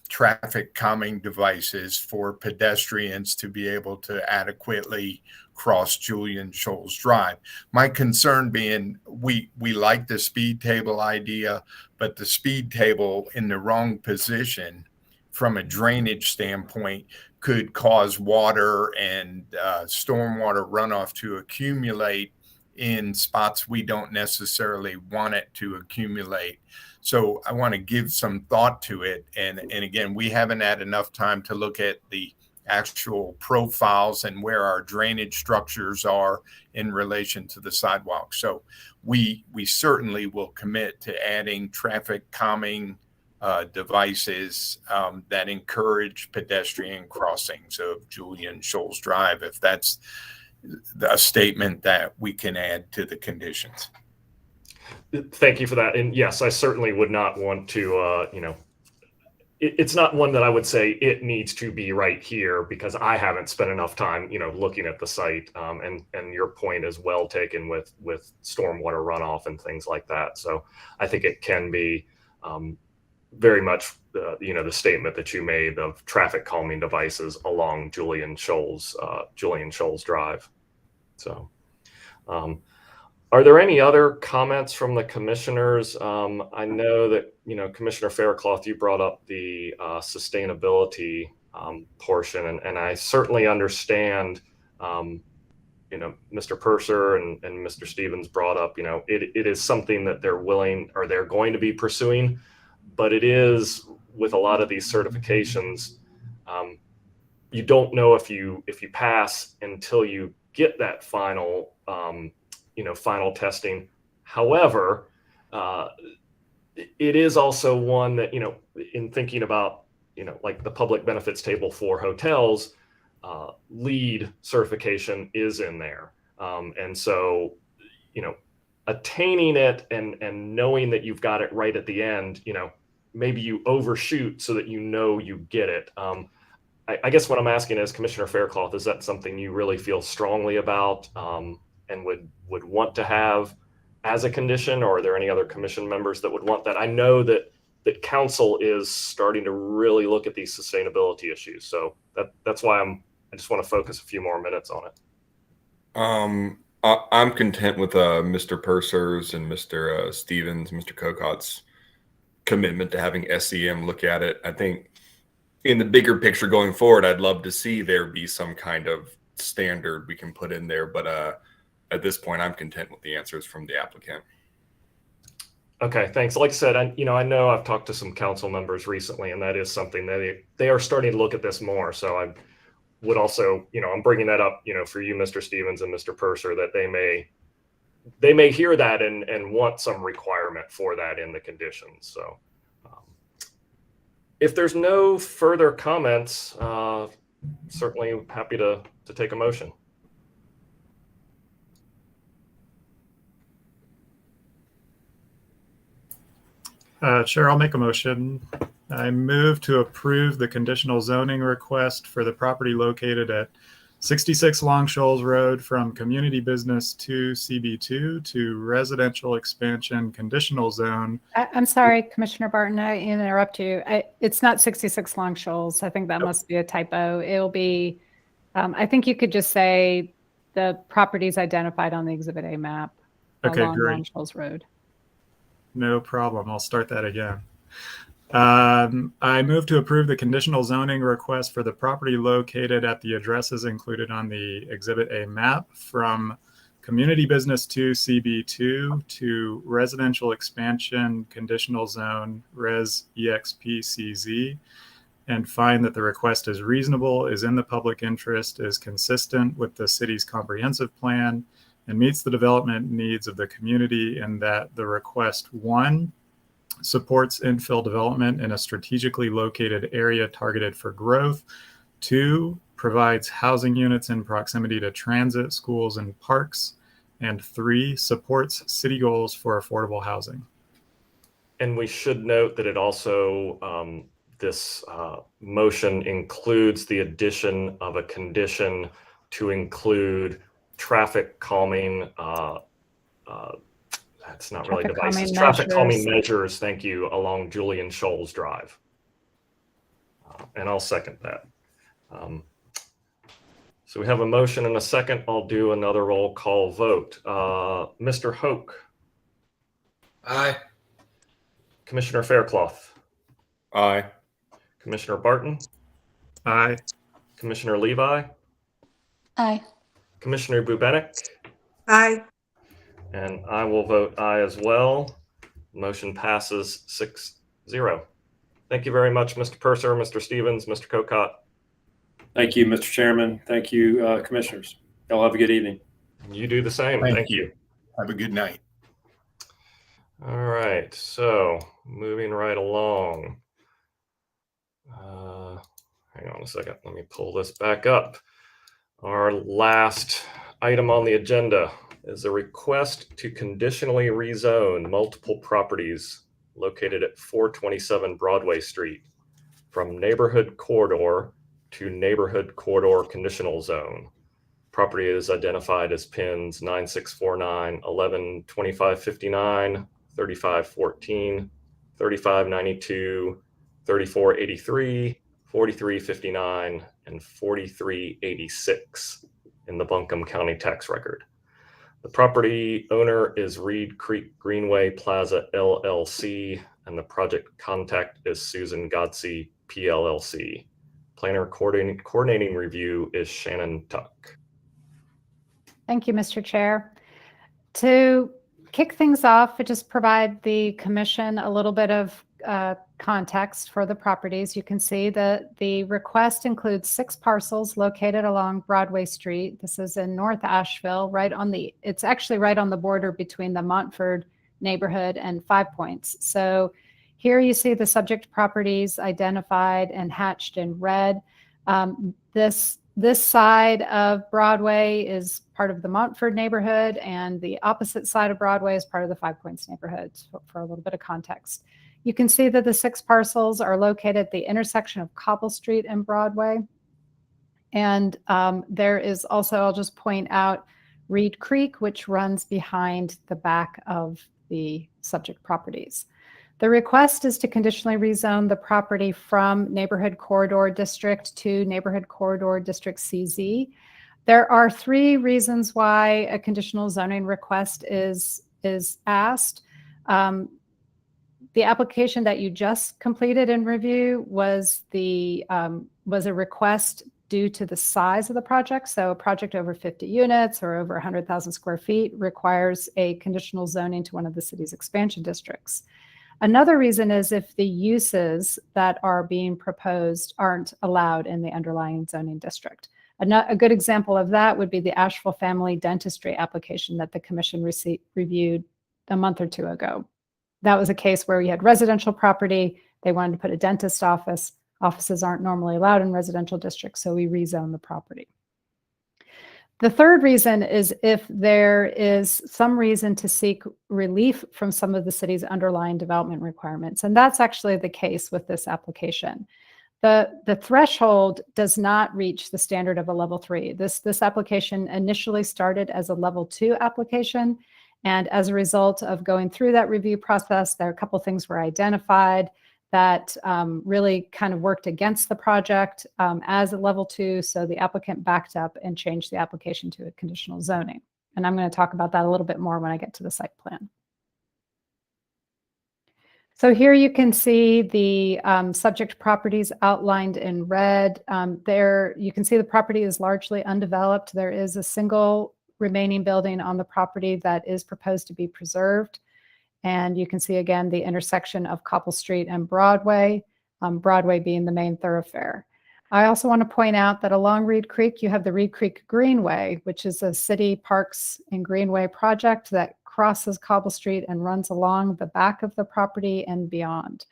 traffic calming devices for pedestrians to be able to adequately cross Julian Shoals Drive. My concern being we like the speed table idea, but the speed table in the wrong position from a drainage standpoint could cause water and stormwater runoff to accumulate in spots we don't necessarily want it to accumulate. So I want to give some thought to it. And again, we haven't had enough time to look at the actual profiles and where our drainage structures are in relation to the sidewalk. So we certainly will commit to adding traffic calming devices that encourage pedestrian crossings of Julian Shoals Drive, if that's a statement that we can add to the conditions. Thank you for that. And yes, I certainly would not want to, you know, it's not one that I would say it needs to be right here, because I haven't spent enough time, you know, looking at the site. And your point is well taken with stormwater runoff and things like that. So I think it can be very much, you know, the statement that you made of traffic calming devices along Julian Shoals Drive. So, are there any other comments from the commissioners? I know that, you know, Commissioner Faircloth, you brought up the sustainability portion, and I certainly understand, you know, Mr. Purser and Mr. Stevens brought up, you know, it is something that they're willing, or they're going to be pursuing, but it is, with a lot of these certifications, you don't know if you pass until you get that final, you know, final testing. However, it is also one that, you know, in thinking about, you know, like the public benefits table for hotels, LEED certification is in there. And so, you know, attaining it and knowing that you've got it right at the end, maybe you overshoot so that you get it. I guess what I'm asking is, Commissioner Faircloth, is that something you really feel strongly about and would want to have as a condition, or are there any other commission members that would want that? I know that council is starting to really look at these sustainability issues, so that's why I just want to focus a few more minutes on it. I'm content with Mr. Purser's and Mr. Stevens, Mr. Cocot's commitment to having SEM look at it. I think in the bigger picture going forward, I'd love to see there be some kind of standard we can put in there. But at this point, I'm content with the answers from the applicant. Okay, thanks. Like I said, I know I've talked to some council members recently, and that is something that they are starting to look at this more. So I would also, I'm bringing that up, for you, Mr. Stevens and Mr. Purser, that they may hear that and want some requirement for that in the conditions. So if there's no further comments, certainly happy to take a motion. Chair, I'll make a motion. I move to approve the conditional zoning request for the property located at 66 Long Shoals Road from community business to CB2 to residential expansion conditional zone. I'm sorry, Commissioner Barton, I interrupt you. It's not 66 Long Shoals. I think that must be a typo. It'll be, I think you could just say the properties identified on the Exhibit A map along Long Shoals Road. No problem. I'll start that again. I move to approve the conditional zoning request for the property located at the addresses included on the Exhibit A map from community business to CB2 to residential expansion conditional zone Res EXP-CZ, and find that the request is reasonable, is in the public interest, is consistent with the city's comprehensive plan, and meets the development needs of the community, and that the request, 1, supports infill development in a strategically located area targeted for growth, 2, provides housing units in proximity to transit, schools, and parks, and 3, supports city goals for affordable housing. And we should note that it also, this motion includes the addition of a condition to include traffic calming, that's not really devices, traffic calming measures, thank you, along Julian Shoals Drive. And I'll second that. So we have a motion and a second. I'll do another roll call vote. Mr. Hoke. Aye. Commissioner Faircloth. Aye. Commissioner Barton. Aye. Commissioner Levi. Aye. Commissioner Bubenik. Aye. And I will vote aye as well. Motion passes 6-0. Thank you very much, Mr. Purser, Mr. Stevens, Mr. Cocott. Thank you, Mr. Chairman. Thank you, commissioners. Y'all have a good evening. You do the same. Thank you. Have a good night. All right. So moving right along. Hang on a second. Let me pull this back up. Our last item on the agenda is a request to conditionally rezone multiple properties located at 427 Broadway Street from neighborhood corridor to neighborhood corridor conditional zone. Property is identified as pins 9649, 11, 2559, 3514, 3592, 3483, 4359, and 4386 in the Buncombe County tax record. The property owner is Reed Creek Greenway Plaza LLC, and the project contact is Susan Godsey PLLC. Planner coordinating review is Shannon Tuck. Thank you, Mr. Chair. To kick things off, just provide the commission a little bit of context for the properties. You can see that the request includes 6 parcels located along Broadway Street. This is in North Asheville, it's actually right on the border between the Montford neighborhood and 5 Points. So here you see the subject properties identified and hatched in red. This This side of Broadway is part of the Montford neighborhood, and the opposite side of Broadway is part of the Five Points neighborhood, for a little bit of context. You can see that the 6 parcels are located at the intersection of Cobble Street and Broadway. And there is also, I'll just point out, Reed Creek, which runs behind the back of the subject properties. The request is to conditionally rezone the property from Neighborhood Corridor District to Neighborhood Corridor District CZ. There are 3 reasons why a conditional zoning request is asked. The application that you just completed in review was a request due to the size of the project. So a project over 50 units or over 100,000 square feet requires a conditional zoning to one of the city's expansion districts. Another reason is if the uses that are being proposed aren't allowed in the underlying zoning district. A good example of that would be the Asheville Family Dentistry application that the commission reviewed a month or 2 ago. That was a case where we had residential property. They wanted to put a dentist office. Offices aren't normally allowed in residential districts, so we rezone the property. The third reason is if there is some reason to seek relief from some of the city's underlying development requirements. And that's actually the case with this application. The threshold does not reach the standard of a level 3. This application initially started as a level 2 application. And as a result of going through that review process, there are a couple of things were identified that really kind of worked against the project as a level 2. So the applicant backed up and changed the application to a conditional zoning. And I'm going to talk about that a little bit more when I get to the site plan. So here you can see the subject properties outlined in red. There you can see the property is largely undeveloped. There is a single remaining building on the property that is proposed to be preserved. And you can see again the intersection of Cobble Street and Broadway, Broadway being the main thoroughfare. I also want to point out that along Reed Creek, you have the Reed Creek Greenway, which is a city parks and greenway project that crosses Cobble Street and runs along the back of the property and beyond.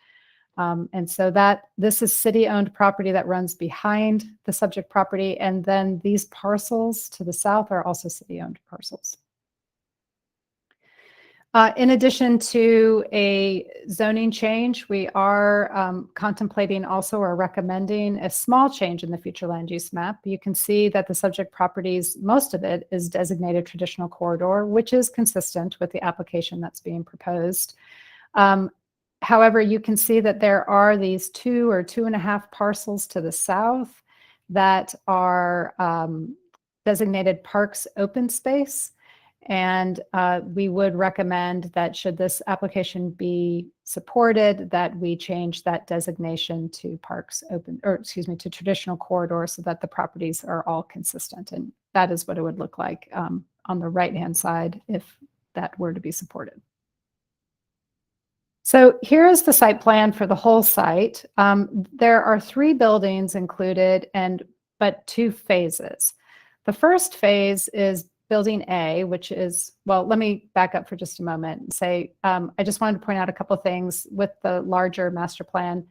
And so this is city-owned property that runs behind the subject property. And then these parcels to the south are also city-owned parcels. In addition to a zoning change, we are contemplating also or recommending a small change in the future land use map. You can see that the subject properties, most of it is designated traditional corridor, which is consistent with the application that's being proposed. However, you can see that there are these 2 or 2.5 parcels to the south that are designated parks open space. And we would recommend that should this application be supported, that we change that designation to parks open, or excuse me, to traditional corridors so that the properties are all consistent. And that is what it would look like on the right-hand side if that were to be supported. So here is the site plan for the whole site. There are 3 buildings included, but 2 phases. The first phase is Building A, which is, well, let me back up for just a moment and say, I just wanted to point out a couple of things with the larger master plan.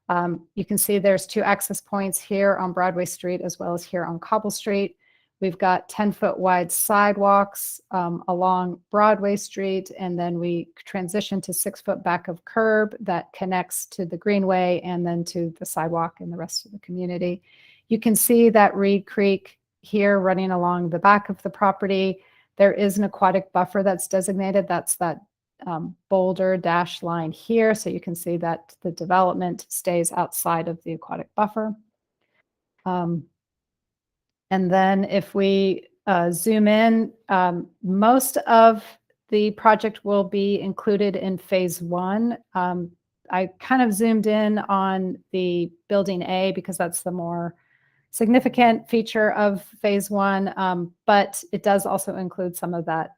You can see there's 2 access points here on Broadway Street as well as here on Cobble Street. We've got 10-foot wide sidewalks along Broadway Street, and then we transition to 6-foot back of curb that connects to the Greenway and then to the sidewalk and the rest of the community. You can see that Reed Creek here running along the back of the property. There is an aquatic buffer that's designated. That's that boulder dash line here. So you can see that the development stays outside of the aquatic buffer. And then if we zoom in, most of the project will be included in phase 1. I kind of zoomed in on the building A because that's the more significant feature of phase 1, but it does also include some of that,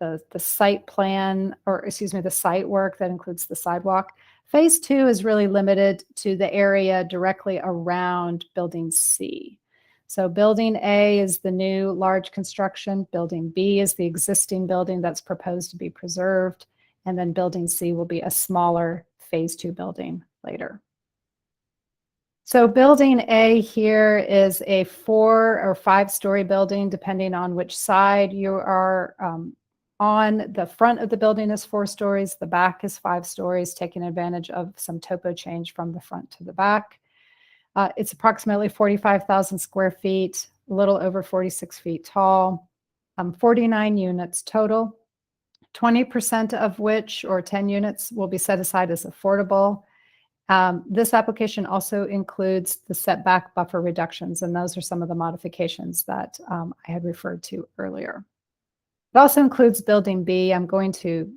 the site plan, or excuse me, the site work that includes the sidewalk. Phase 2 is really limited to the area directly around building C. So building A is the new large construction, building B is the existing building that's proposed to be preserved, and then building C will be a smaller phase 2 building later. So building A here is a 4 or 5-story building, depending on which side you are on. The front of the building is 4 stories. The back is 5 stories, taking advantage of some topo change from the front to the back. It's approximately 45,000 square feet, a little over 46 feet tall, 49 units total, 20% of which, or 10 units, will be set aside as affordable. This application also includes the setback buffer reductions, and those are some of the modifications that I had referred to earlier. It also includes building B. I'm going to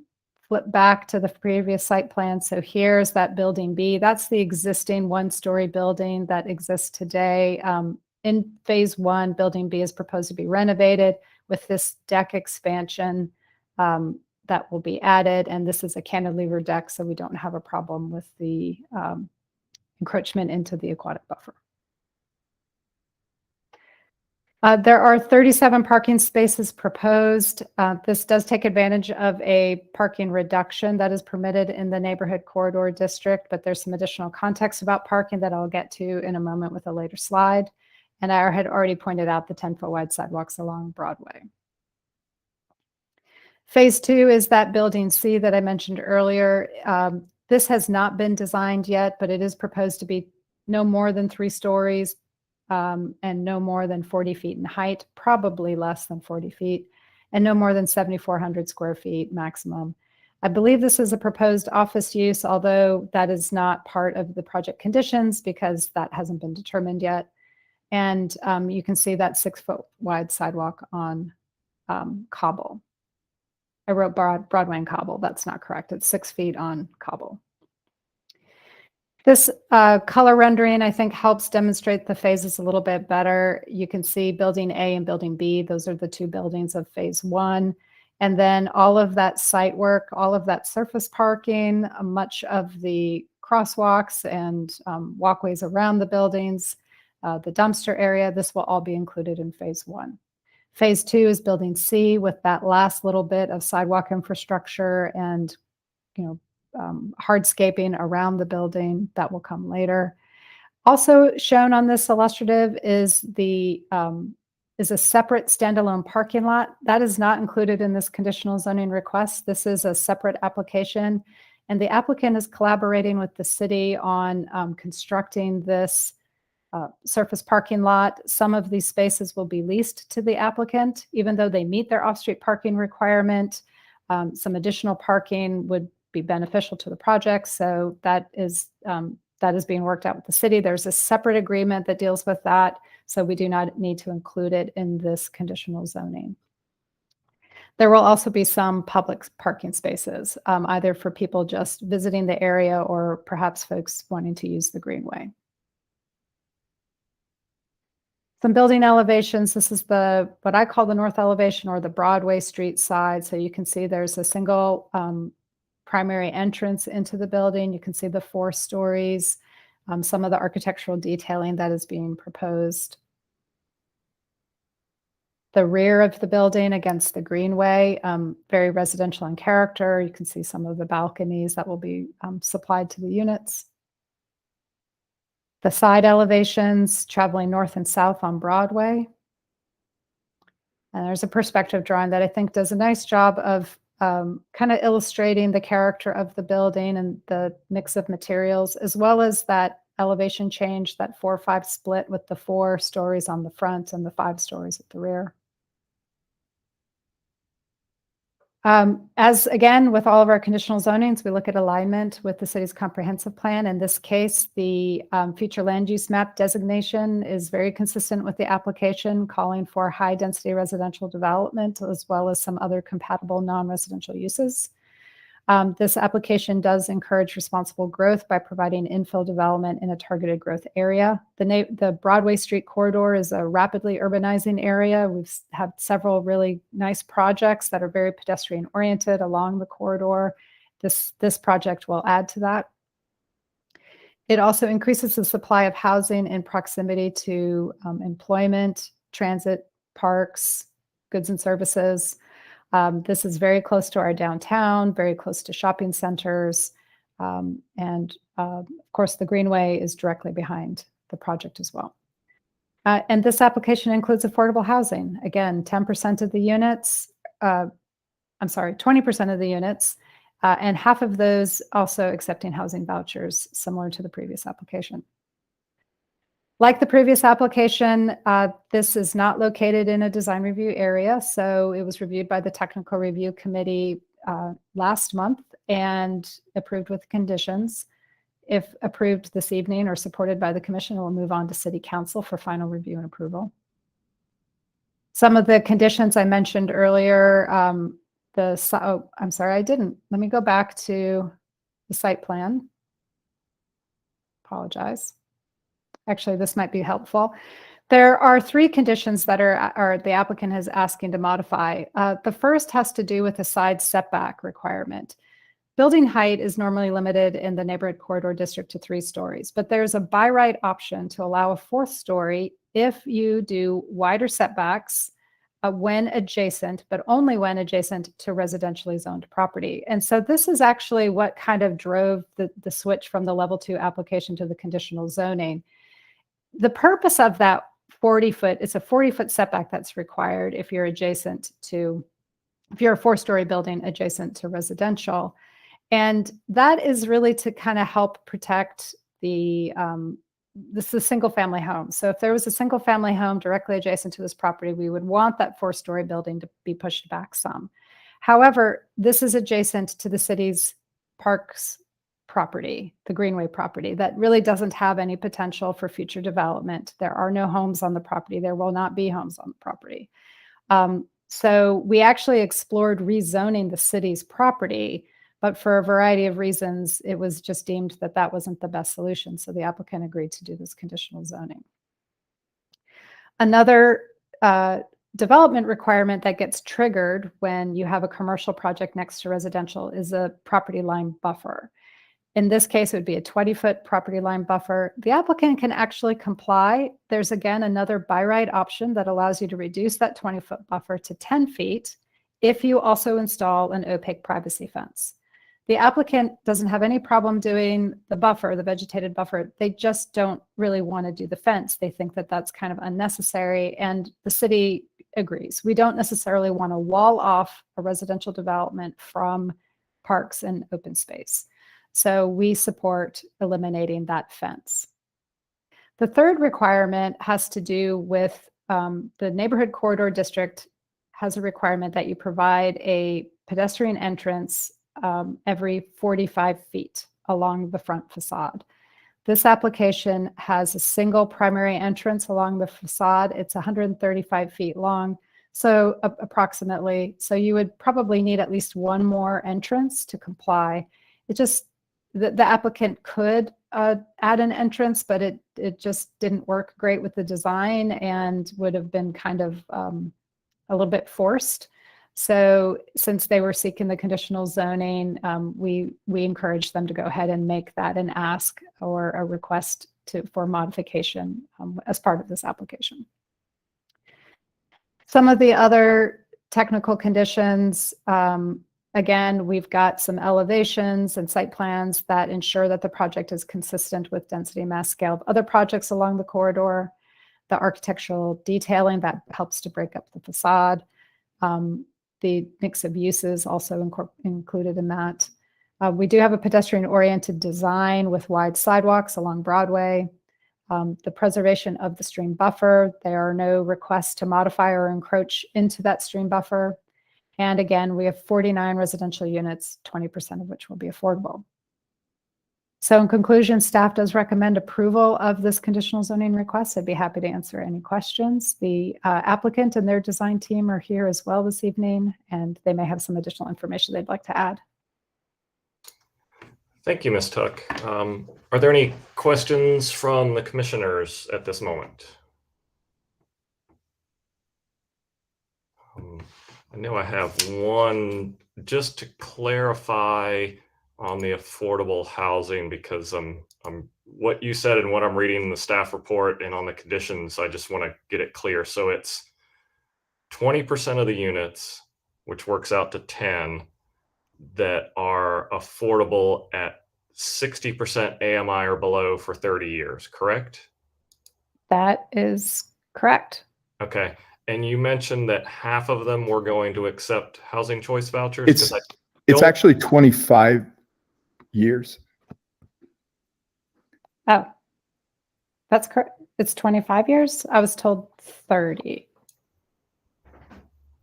flip back to the previous site plan. So here's that building B. That's the existing 1-story building that exists today. In phase 1, building B is proposed to be renovated with this deck expansion that will be added. And this is a cantilever deck, so we don't have a problem with the encroachment into the aquatic buffer. There are 37 parking spaces proposed. This does take advantage of a parking reduction that is permitted in the neighborhood corridor district, but there's some additional context about parking that I'll get to in a moment with a later slide. And I had already pointed out the 10-foot wide sidewalks along Broadway. Phase 2 is that building C that I mentioned earlier. This has not been designed yet, but it is proposed to be no more than 3 stories and no more than 40 feet in height, probably less than 40 feet, and no more than 7,400 square feet maximum. I believe this is a proposed office use, although that is not part of the project conditions because that hasn't been determined yet. And you can see that 6-foot wide sidewalk on cobble. I wrote Broadway and cobble. That's not correct. It's 6 feet on cobble. This color rendering, I think, helps demonstrate the phases a little bit better. You can see building A and building B. Those are the 2 buildings of phase 1. And then all of that site work, all of that surface parking, much of the crosswalks and walkways around the buildings, the dumpster area, this will all be included in phase 1. Phase 2 is building C with that last little bit of sidewalk infrastructure and, hardscaping around the building that will come later. Also shown on this illustrative is a separate standalone parking lot. That is not included in this conditional zoning request. This is a separate application, and the applicant is collaborating with the city on constructing this surface parking lot. Some of these spaces will be leased to the applicant, even though they meet their off-street parking requirement. Some additional parking would be beneficial to the project, so that is being worked out with the city. There's a separate agreement that deals with that, so we do not need to include it in this conditional zoning. There will also be some public parking spaces, either for people just visiting the area or perhaps folks wanting to use the greenway. Some building elevations. This is what I call the north elevation or the Broadway Street side. So you can see there's a single primary entrance into the building. You can see the 4 stories, some of the architectural detailing that is being proposed. The rear of the building against the greenway, very residential in character. You can see some of the balconies that will be supplied to the units. The side elevations traveling north and south on Broadway. And there's a perspective drawing that I think does a nice job of kind of illustrating the character of the building and the mix of materials, as well as that elevation change, that 4-5 split with the 4 stories on the front and the 5 stories at the rear. As again, with all of our conditional zonings, we look at alignment with the city's comprehensive plan. In this case, the future land use map designation is very consistent with the application, calling for high density residential development, as well as some other compatible non-residential uses. This application does encourage responsible growth by providing infill development in a targeted growth area. The Broadway Street corridor is a rapidly urbanizing area. We've had several really nice projects that are very pedestrian oriented along the corridor. This project will add to that. It also increases the supply of housing in proximity to employment, transit, parks, goods and services. This is very close to our downtown, very close to shopping centers, and of course the Greenway is directly behind the project as well. And this application includes affordable housing. Again, 10% of the units, 20% of the units, and half of those also accepting housing vouchers, similar to the previous application. Like the previous application, this is not located in a design review area, so it was reviewed by the Technical Review Committee last month and approved with conditions. If approved this evening or supported by the commission, it will move on to City Council for final review and approval. Some of the conditions I mentioned earlier, I'm sorry, I didn't. Let me go back to the site plan. Apologize. Actually, this might be helpful. There are 3 conditions that the applicant is asking to modify. The first has to do with the side setback requirement. Building height is normally limited in the neighborhood corridor district to 3 stories, but there's a by right option to allow a 4th story if you do wider setbacks when adjacent, but only when adjacent to residentially zoned property. And so this is actually what kind of drove the switch from the level 2 application to the conditional zoning. The purpose of that 40-foot, it's a 40-foot setback that's required if you're adjacent to, if you're a 4-story building adjacent to residential. And that is really to kind of help protect this is a single family home. So if there was a single family home directly adjacent to this property, we would want that 4-story building to be pushed back some. However, this is adjacent to the city's parks property, the Greenway property, that really doesn't have any potential for future development. There are no homes on the property. There will not be homes on the property. So we actually explored rezoning the city's property, but for a variety of reasons, it was just deemed that that wasn't the best solution. So the applicant agreed to do this conditional zoning. Another development requirement that gets triggered when you have a commercial project next to residential is a property line buffer. In this case, it would be a 20-foot property line buffer. The applicant can actually comply. There's, again, another by right option that allows you to reduce that 20-foot buffer to 10 feet if you also install an opaque privacy fence. The applicant doesn't have any problem doing the buffer, the vegetated buffer. They just don't really want to do the fence. They think that that's kind of unnecessary, and the city agrees. We don't necessarily want to wall off a residential development from parks and open space. So we support eliminating that fence. The third requirement has to do with the neighborhood corridor district has a requirement that you provide a pedestrian entrance every 45 feet along the front facade. This application has a single primary entrance along the facade. It's 135 feet long, so approximately. So you would probably need at least one more entrance to comply. It just, the applicant could add an entrance, but it just didn't work great with the design and would have been kind of a little bit forced. So since they were seeking the conditional zoning, we encouraged them to go ahead and make that an ask or a request for modification as part of this application. Some of the other technical conditions, again, we've got some elevations and site plans that ensure that the project is consistent with density mass scale of other projects along the corridor, the architectural detailing that helps to break up the facade, the mix of uses also included in that. We do have a pedestrian-oriented design with wide sidewalks along Broadway. The preservation of the stream buffer. There are no requests to modify or encroach into that stream buffer. And again, we have 49 residential units, 20% of which will be affordable. So in conclusion, staff does recommend approval of this conditional zoning request. I'd be happy to answer any questions. The applicant and their design team are here as well this evening, and they may have some additional information they'd like to add. Thank you, Ms. Tuck. Are there any questions from the commissioners at this moment? I know I have one just to clarify on the affordable housing, because what you said and what I'm reading in the staff report and on the conditions, I just want to get it clear. So it's 20% of the units, which works out to 10, that are affordable at 60% AMI or below for 30 years, correct? That is correct. Okay. And you mentioned that half of them were going to accept housing choice vouchers? 'Cause It's actually 25 years. Oh, that's correct. It's 25 years? I was told 30.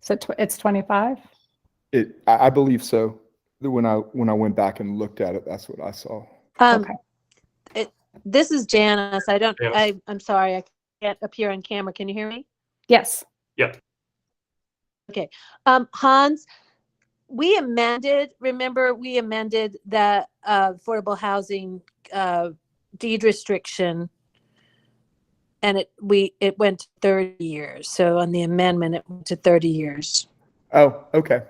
So it's 25? I believe so. When I went back and looked at it, that's what I saw. Okay. This is Janice. Janice. I'm sorry, I can't appear on camera. Can you hear me? Yes. Yep. Okay. Hans, remember we amended that affordable housing deed restriction, and it went to 30 years. So on the amendment, it went to 30 years. Oh, okay.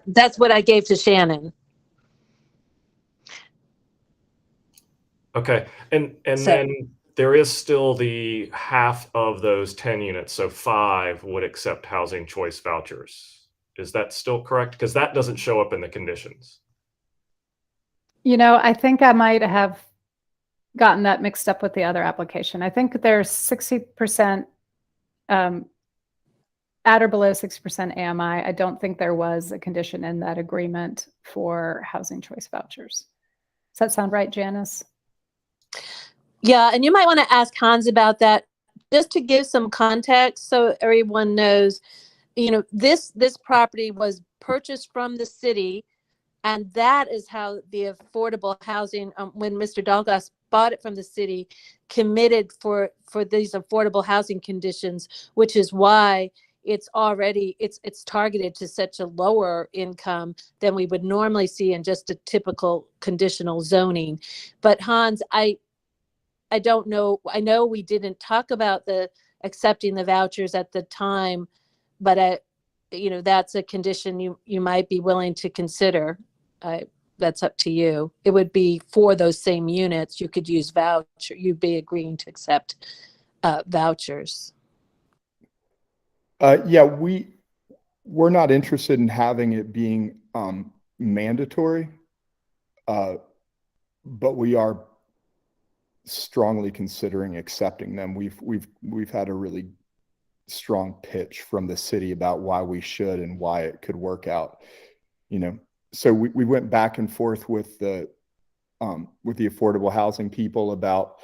That's what I gave to Shannon. Okay. And So- then there is still the half of those 10 units. So 5 would accept housing choice vouchers. Is that still correct? Because that doesn't show up in the conditions. You know, I think I might have gotten that mixed up with the other application. I think there's 60% at or below 60% AMI. I don't think there was a condition in that agreement for housing choice vouchers. Does that sound right, Janice? Yeah, and you might want to ask Hans about that, just to give some context so everyone knows. You know, this property was purchased from the city, and that is how the affordable housing, when Mr. Dalgas bought it from the city, committed for these affordable housing conditions, which is why it's targeted to such a lower income than we would normally see in just a typical conditional zoning. But Hans, I don't know. I know we didn't talk about the accepting the vouchers at the time, but that's a condition you might be willing to consider. That's up to you. It would be for those same units. You could use voucher. You'd be agreeing to accept vouchers. Yeah, we're not interested in having it being mandatory, but we are strongly considering accepting them. We've had a really strong pitch from the city about why we should and why it could work out. So we went back and forth with the affordable housing people about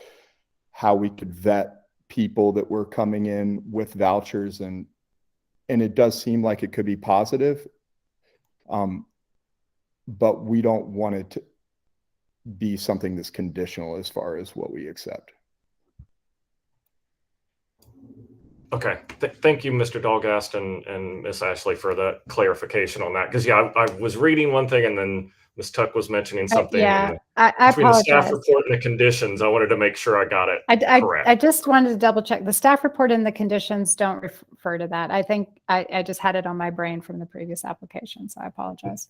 how we could vet people that were coming in with vouchers, and it does seem like it could be positive, but we don't want it to be something that's conditional as far as what we accept. Okay. Thank you, Mr. Dalgast and Miss Ashley, for the clarification on that. Because, yeah, I was reading one thing and then Ms. Tuck was mentioning something. Yeah, and I between the staff apologize. report and the conditions, I wanted to make sure I got it correct. I just wanted to double check. The staff report and the conditions don't refer to that. I think I just had it on my brain from the previous application, so I apologize.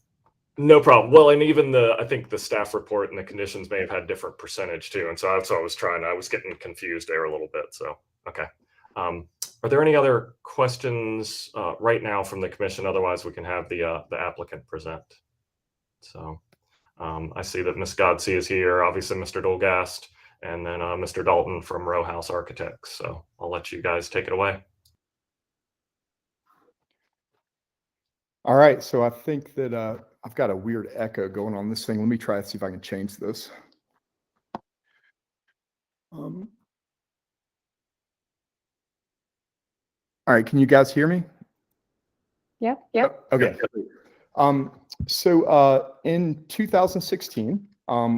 No problem. Well, and even I think the staff report and the conditions may have had different percentage too. And so that's what I was getting confused there a little bit. So, okay. Are there any other questions right now from the commission? Otherwise, we can have the applicant present. So I see that Ms. Godsey is here, obviously Mr. Dolgast, and then Mr. Dalton from Row House Architects. So I'll let you guys take it away. All right, so I think that I've got a weird echo going on this thing. Let me try to see if I can change this. All right, can you guys hear me? Yep. Okay. So in 2016,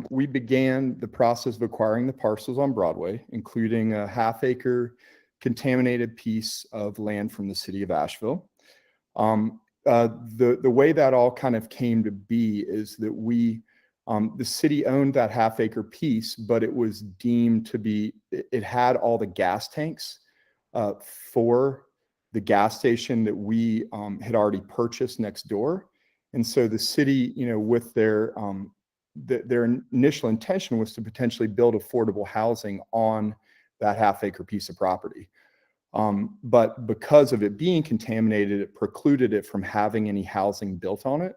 we began the process of acquiring the parcels on Broadway, including a half-acre contaminated piece of land from the city of Asheville. The way that all kind of came to be is that the city owned that half-acre piece, but it was deemed to be, it had all the gas tanks for the gas station that we had already purchased next door. And so the city, with their initial intention was to potentially build affordable housing on that half-acre piece of property. But because of it being contaminated, it precluded it from having any housing built on it.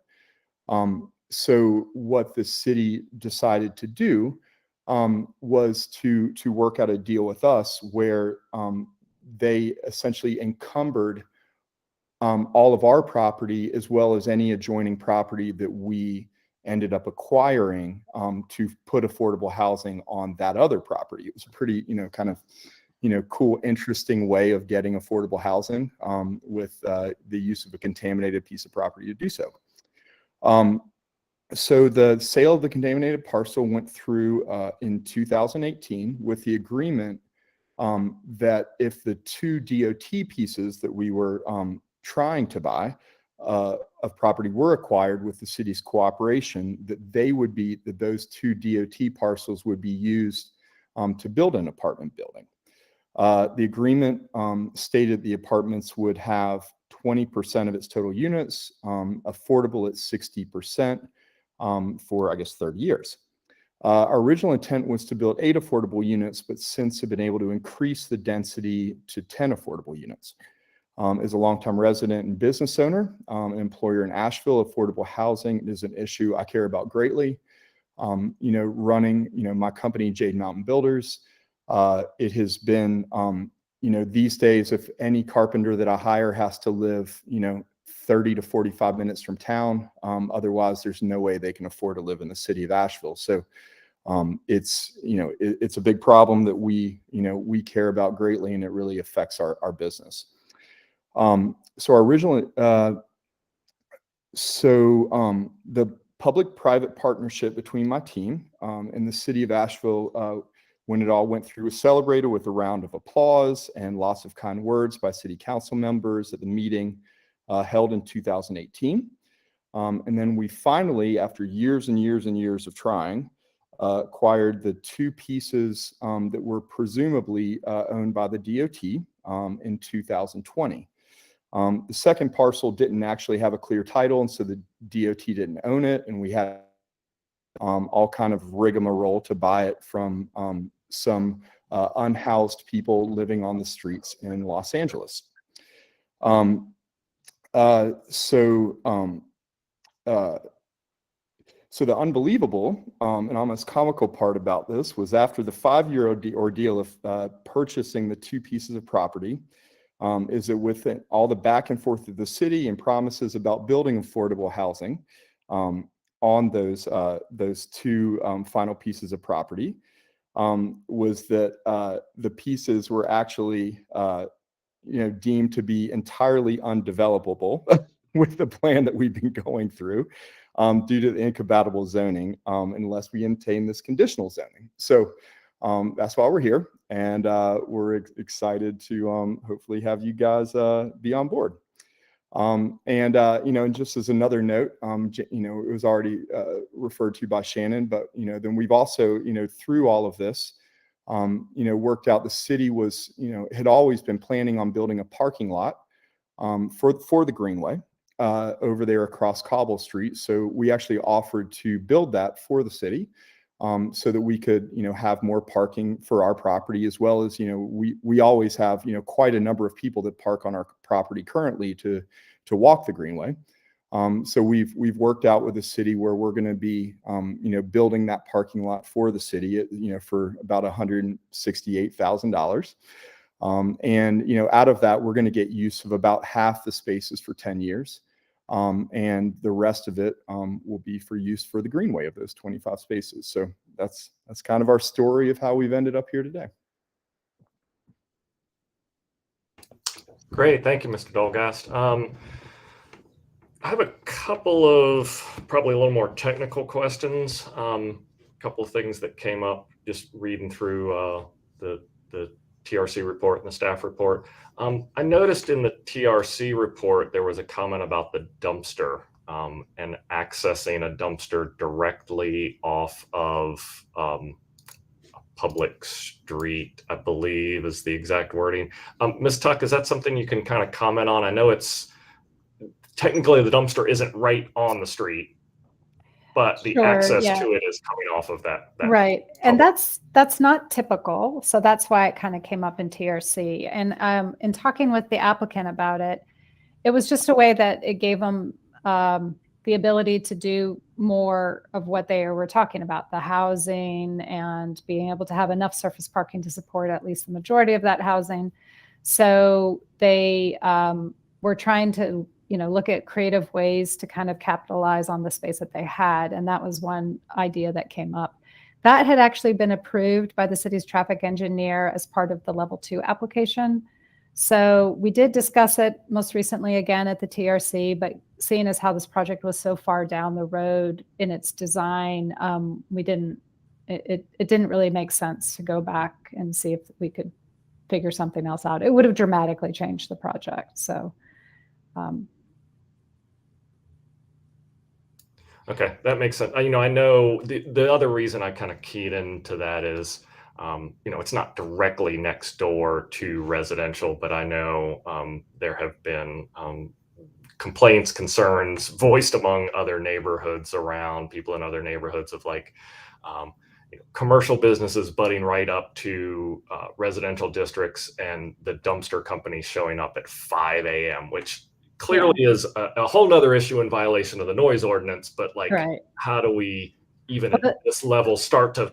So what the city decided to do was to work out a deal with us where they essentially encumbered all of our property as well as any adjoining property that we ended up acquiring to put affordable housing on that other property. It was a pretty, kind of, cool, interesting way of getting affordable housing with the use of a contaminated piece of property to do so. So the sale of the contaminated parcel went through in 2018 with the agreement that if the two DOT pieces that we were trying to buy of property were acquired with the city's cooperation, that those two DOT parcels would be used to build an apartment building. The agreement stated the apartments would have 20% of its total units, affordable at 60% for, I guess, 30 years. Our original intent was to build 8 affordable units, but since have been able to increase the density to 10 affordable units. As a longtime resident and business owner, an employer in Asheville, affordable housing is an issue I care about greatly. Running, my company, Jade Mountain Builders, it has been, these days, if any carpenter that I hire has to live, 30 to 45 minutes from town, otherwise there's no way they can afford to live in the city of Asheville. So it's a big problem that we care about greatly, and it really affects our business. So our original, the public-private partnership between my team and the city of Asheville, when it all went through, was celebrated with a round of applause and lots of kind words by city council members at the meeting held in 2018. And then we finally, after years and years and years of trying, acquired the two pieces that were presumably owned by the DOT in 2020. The second parcel didn't actually have a clear title, and so the DOT didn't own it, and we had all kind of rigmarole to buy it from some unhoused people living on the streets in Los Angeles. So the unbelievable and almost comical part about this was after the 5-year ordeal of purchasing the two pieces of property, is that with all the back and forth of the city and promises about building affordable housing on those two final pieces of property, was that the pieces were actually deemed to be entirely undevelopable with the plan that we've been going through due to the incompatible zoning unless we obtain this conditional zoning. So that's why we're here, and we're excited to hopefully have you guys be on board. And just as another note, it was already referred to by Shannon, but then we've also through all of this worked out, the city was had always been planning on building a parking lot for the Greenway over there across Cobble Street. So we actually offered to build that for the city so that we could have more parking for our property, as well as we always have quite a number of people that park on our property currently to walk the Greenway. So we've worked out with the city where we're going to be building that parking lot for the city for about $168,000. And out of that, we're going to get use of about half the spaces for 10 years. And the rest of it will be for use for the Greenway of those 25 spaces. So that's kind of our story of how we've ended up here today. Great, thank you, Mr. Dolgast. I have a couple of probably a little more technical questions. A couple of things that came up just reading through the TRC report and the staff report. I noticed in the TRC report there was a comment about the dumpster and accessing a dumpster directly off of a public street, I believe is the exact wording. Ms. Tuck, is that something you can kind of comment on? I know it's technically the dumpster isn't right on the street, but the access to it is coming off of that right. And that's not typical. So that's why it kind of came up in TRC. And in talking with the applicant about it, it was just a way that it gave them the ability to do more of what they were talking about, the housing and being able to have enough surface parking to support at least the majority of that housing. So they were trying to, look at creative ways to kind of capitalize on the space that they had. And that was one idea that came up. That had actually been approved by the city's traffic engineer as part of the level 2 application. So we did discuss it most recently again at the TRC, but seeing as how this project was so far down the road in its design, it didn't really make sense to go back and see if we could figure something else out. It would have dramatically changed the project. So, okay, that makes sense. I know the other reason I kind of keyed into that is, it's not directly next door to residential, but I know there have been complaints, concerns voiced among other neighborhoods around, people in other neighborhoods of like commercial businesses butting right up to residential districts and the dumpster companies showing up at 5 a.m., which clearly is a whole nother issue in violation of the noise ordinance. But like, how do we even at this level start to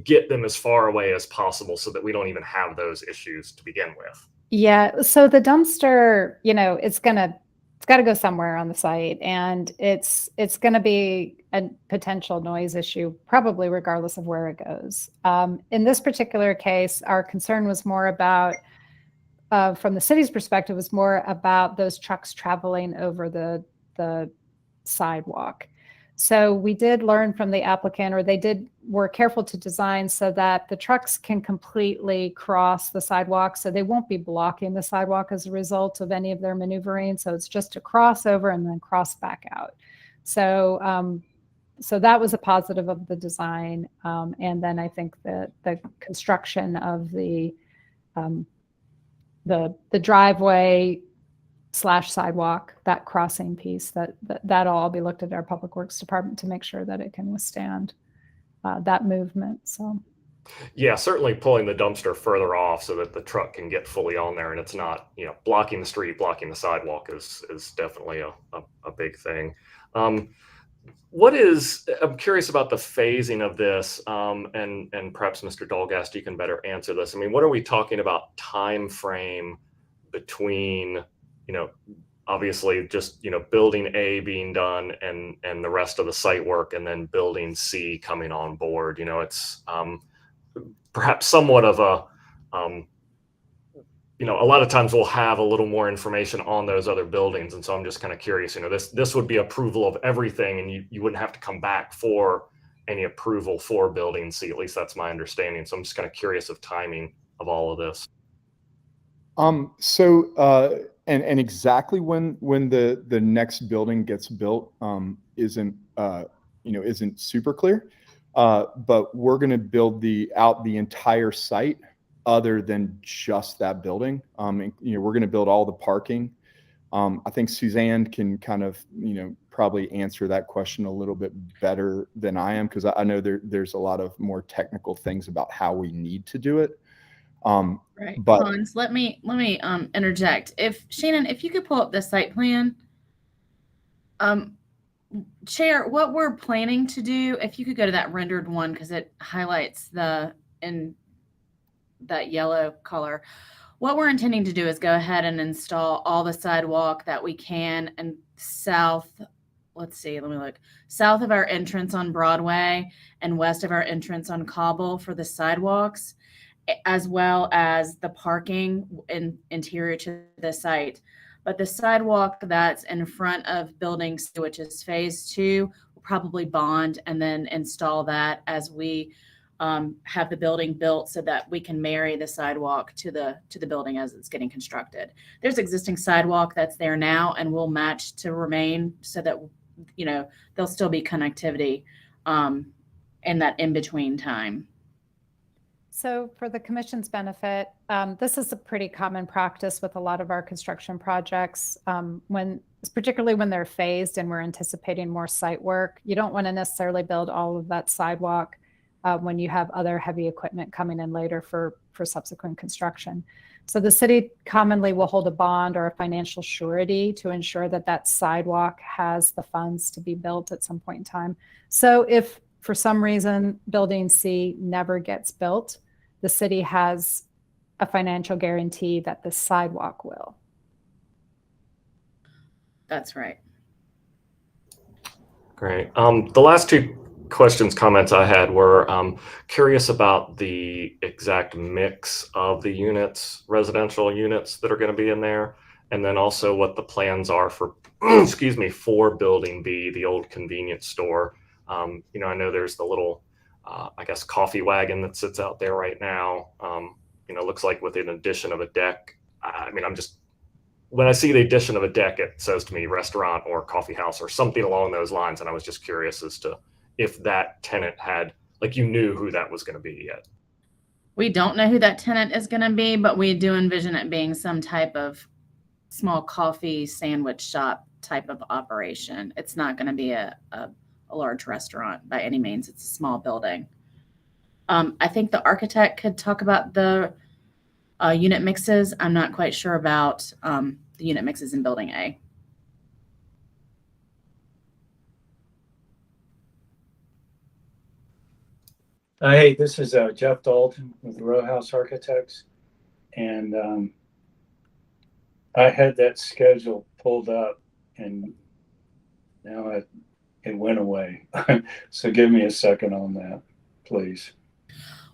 get them as far away as possible so that we don't even have those issues to begin with? Yeah. So the dumpster, it's got to go somewhere on the site, and it's going to be a potential noise issue, probably regardless of where it goes. In this particular case, our concern was more about, from the city's perspective, was more about those trucks traveling over the sidewalk. So we did learn from the applicant, or were careful to design so that the trucks can completely cross the sidewalk. So they won't be blocking the sidewalk as a result of any of their maneuvering. So it's just a crossover and then cross back out. So, so that was a positive of the design. And then I think that the construction of the driveway / sidewalk, that crossing piece, that'll all be looked at our Public Works Department to make sure that it can withstand that movement. So yeah, certainly pulling the dumpster further off so that the truck can get fully on there and it's not, blocking the street, blocking the sidewalk is definitely a big thing. I'm curious about the phasing of this, and perhaps Mr. Dolgast, you can better answer this. I mean, what are we talking about time frame between, obviously just, building A being done and the rest of the site work, and then building C coming on board? It's perhaps somewhat of a lot of times we'll have a little more information on those other buildings. And so I'm just kind of curious, this would be approval of everything, and you wouldn't have to come back for any approval for building C. At least that's my understanding. So I'm just kind of curious of timing of all of this. And exactly when the next building gets built isn't super clear. But we're going to build out the entire site other than just that building. We're going to build all the parking. I think Suzanne can kind of, probably answer that question a little bit better than I am, because I know there's a lot of more technical things about how we need to do it. Right. But Hans, let me interject. Shannon, if you could pull up the site plan, Chair, what we're planning to do, if you could go to that rendered one, because it highlights in that yellow color. What we're intending to do is go ahead and install all the sidewalk that we can, and south of our entrance on Broadway and west of our entrance on Cobble for the sidewalks, as well as the parking interior to the site. But the sidewalk that's in front of Building C, which is phase 2, we'll probably bond and then install that as we have the building built, so that we can marry the sidewalk to the building as it's getting constructed. There's existing sidewalk that's there now, and we'll match to remain, so that there'll still be connectivity in that in-between time. So for the commission's benefit, this is a pretty common practice with a lot of our construction projects. Particularly when they're phased and we're anticipating more site work, you don't want to necessarily build all of that sidewalk when you have other heavy equipment coming in later for subsequent construction. So the city commonly will hold a bond or a financial surety to ensure that that sidewalk has the funds to be built at some point in time. So if for some reason building C never gets built, the city has a financial guarantee that the sidewalk will. That's right. Great. The last two comments I had were curious about the exact mix of the units, residential units that are going to be in there, and then also what the plans are for, excuse me, for Building B, the old convenience store. I know there's the little, I guess, coffee wagon that sits out there right now. Looks like with an addition of a deck. When I see the addition of a deck, it says to me restaurant or coffee house or something along those lines. And I was just curious as to if that tenant had, you knew who that was going to be yet. We don't know who that tenant is going to be, but we do envision it being some type of small coffee sandwich shop type of operation. It's not going to be a large restaurant by any means. It's a small building. I think the architect could talk about the unit mixes. I'm not quite sure about the unit mixes in Building A. Hey, this is Jeff Dalton with Row House Architects, and I had that schedule pulled up, and now it went away. So give me a second on that, please.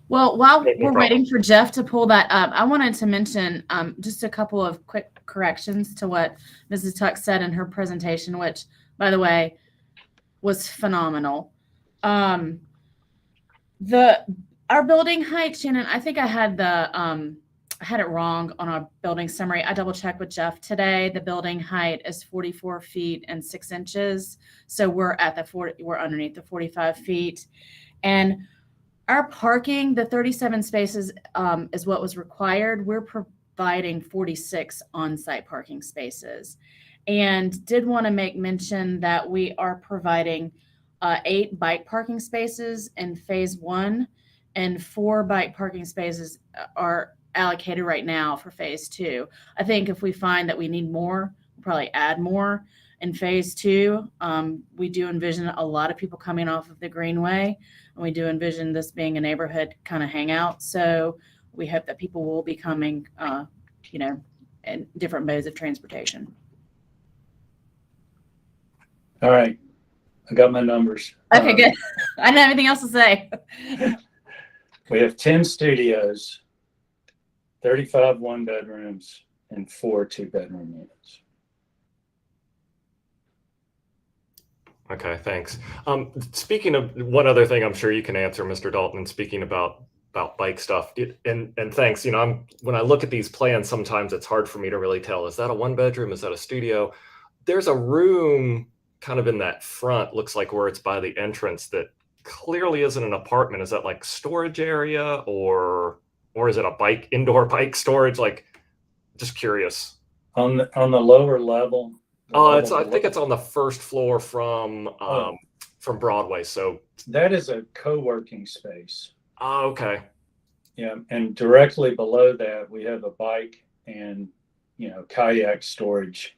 Well, while we're waiting for Jeff to pull that up, I wanted to mention just a couple of quick corrections to what Mrs. Tuck said in her presentation, which, by the way, was phenomenal. Our building height, Shannon, I think I had I had it wrong on our building summary. I double checked with Jeff today. The building height is 44 feet and 6 inches. So we're at we're underneath the 45 feet. And our parking, the 37 spaces is what was required. We're providing 46 on-site parking spaces. And did want to make mention that we are providing 8 bike parking spaces in phase 1, and 4 bike parking spaces are allocated right now for phase 2. I think if we find that we need more, we'll probably add more in phase 2. We do envision a lot of people coming off of the Greenway, and we do envision this being a neighborhood kind of hangout. So we hope that people will be coming, in different modes of transportation. All right. I got my numbers. Okay, good. I don't have anything else to say. We have 10 studios, 35 one-bedrooms, and 4 two-bedroom units. Okay, thanks. Speaking of one other thing, I'm sure you can answer, Mr. Dalton, speaking about bike stuff. And thanks. When I look at these plans, sometimes it's hard for me to really tell, is that a 1-bedroom? Is that a studio? There's a room kind of in that front, looks like where it's by the entrance, that clearly isn't an apartment. Is that like storage area, or is it a indoor bike storage? Just curious. On the lower level. I think it's on the first floor from Broadway. So that is a co-working space. Oh, okay. Yeah, and directly below that we have a bike and kayak storage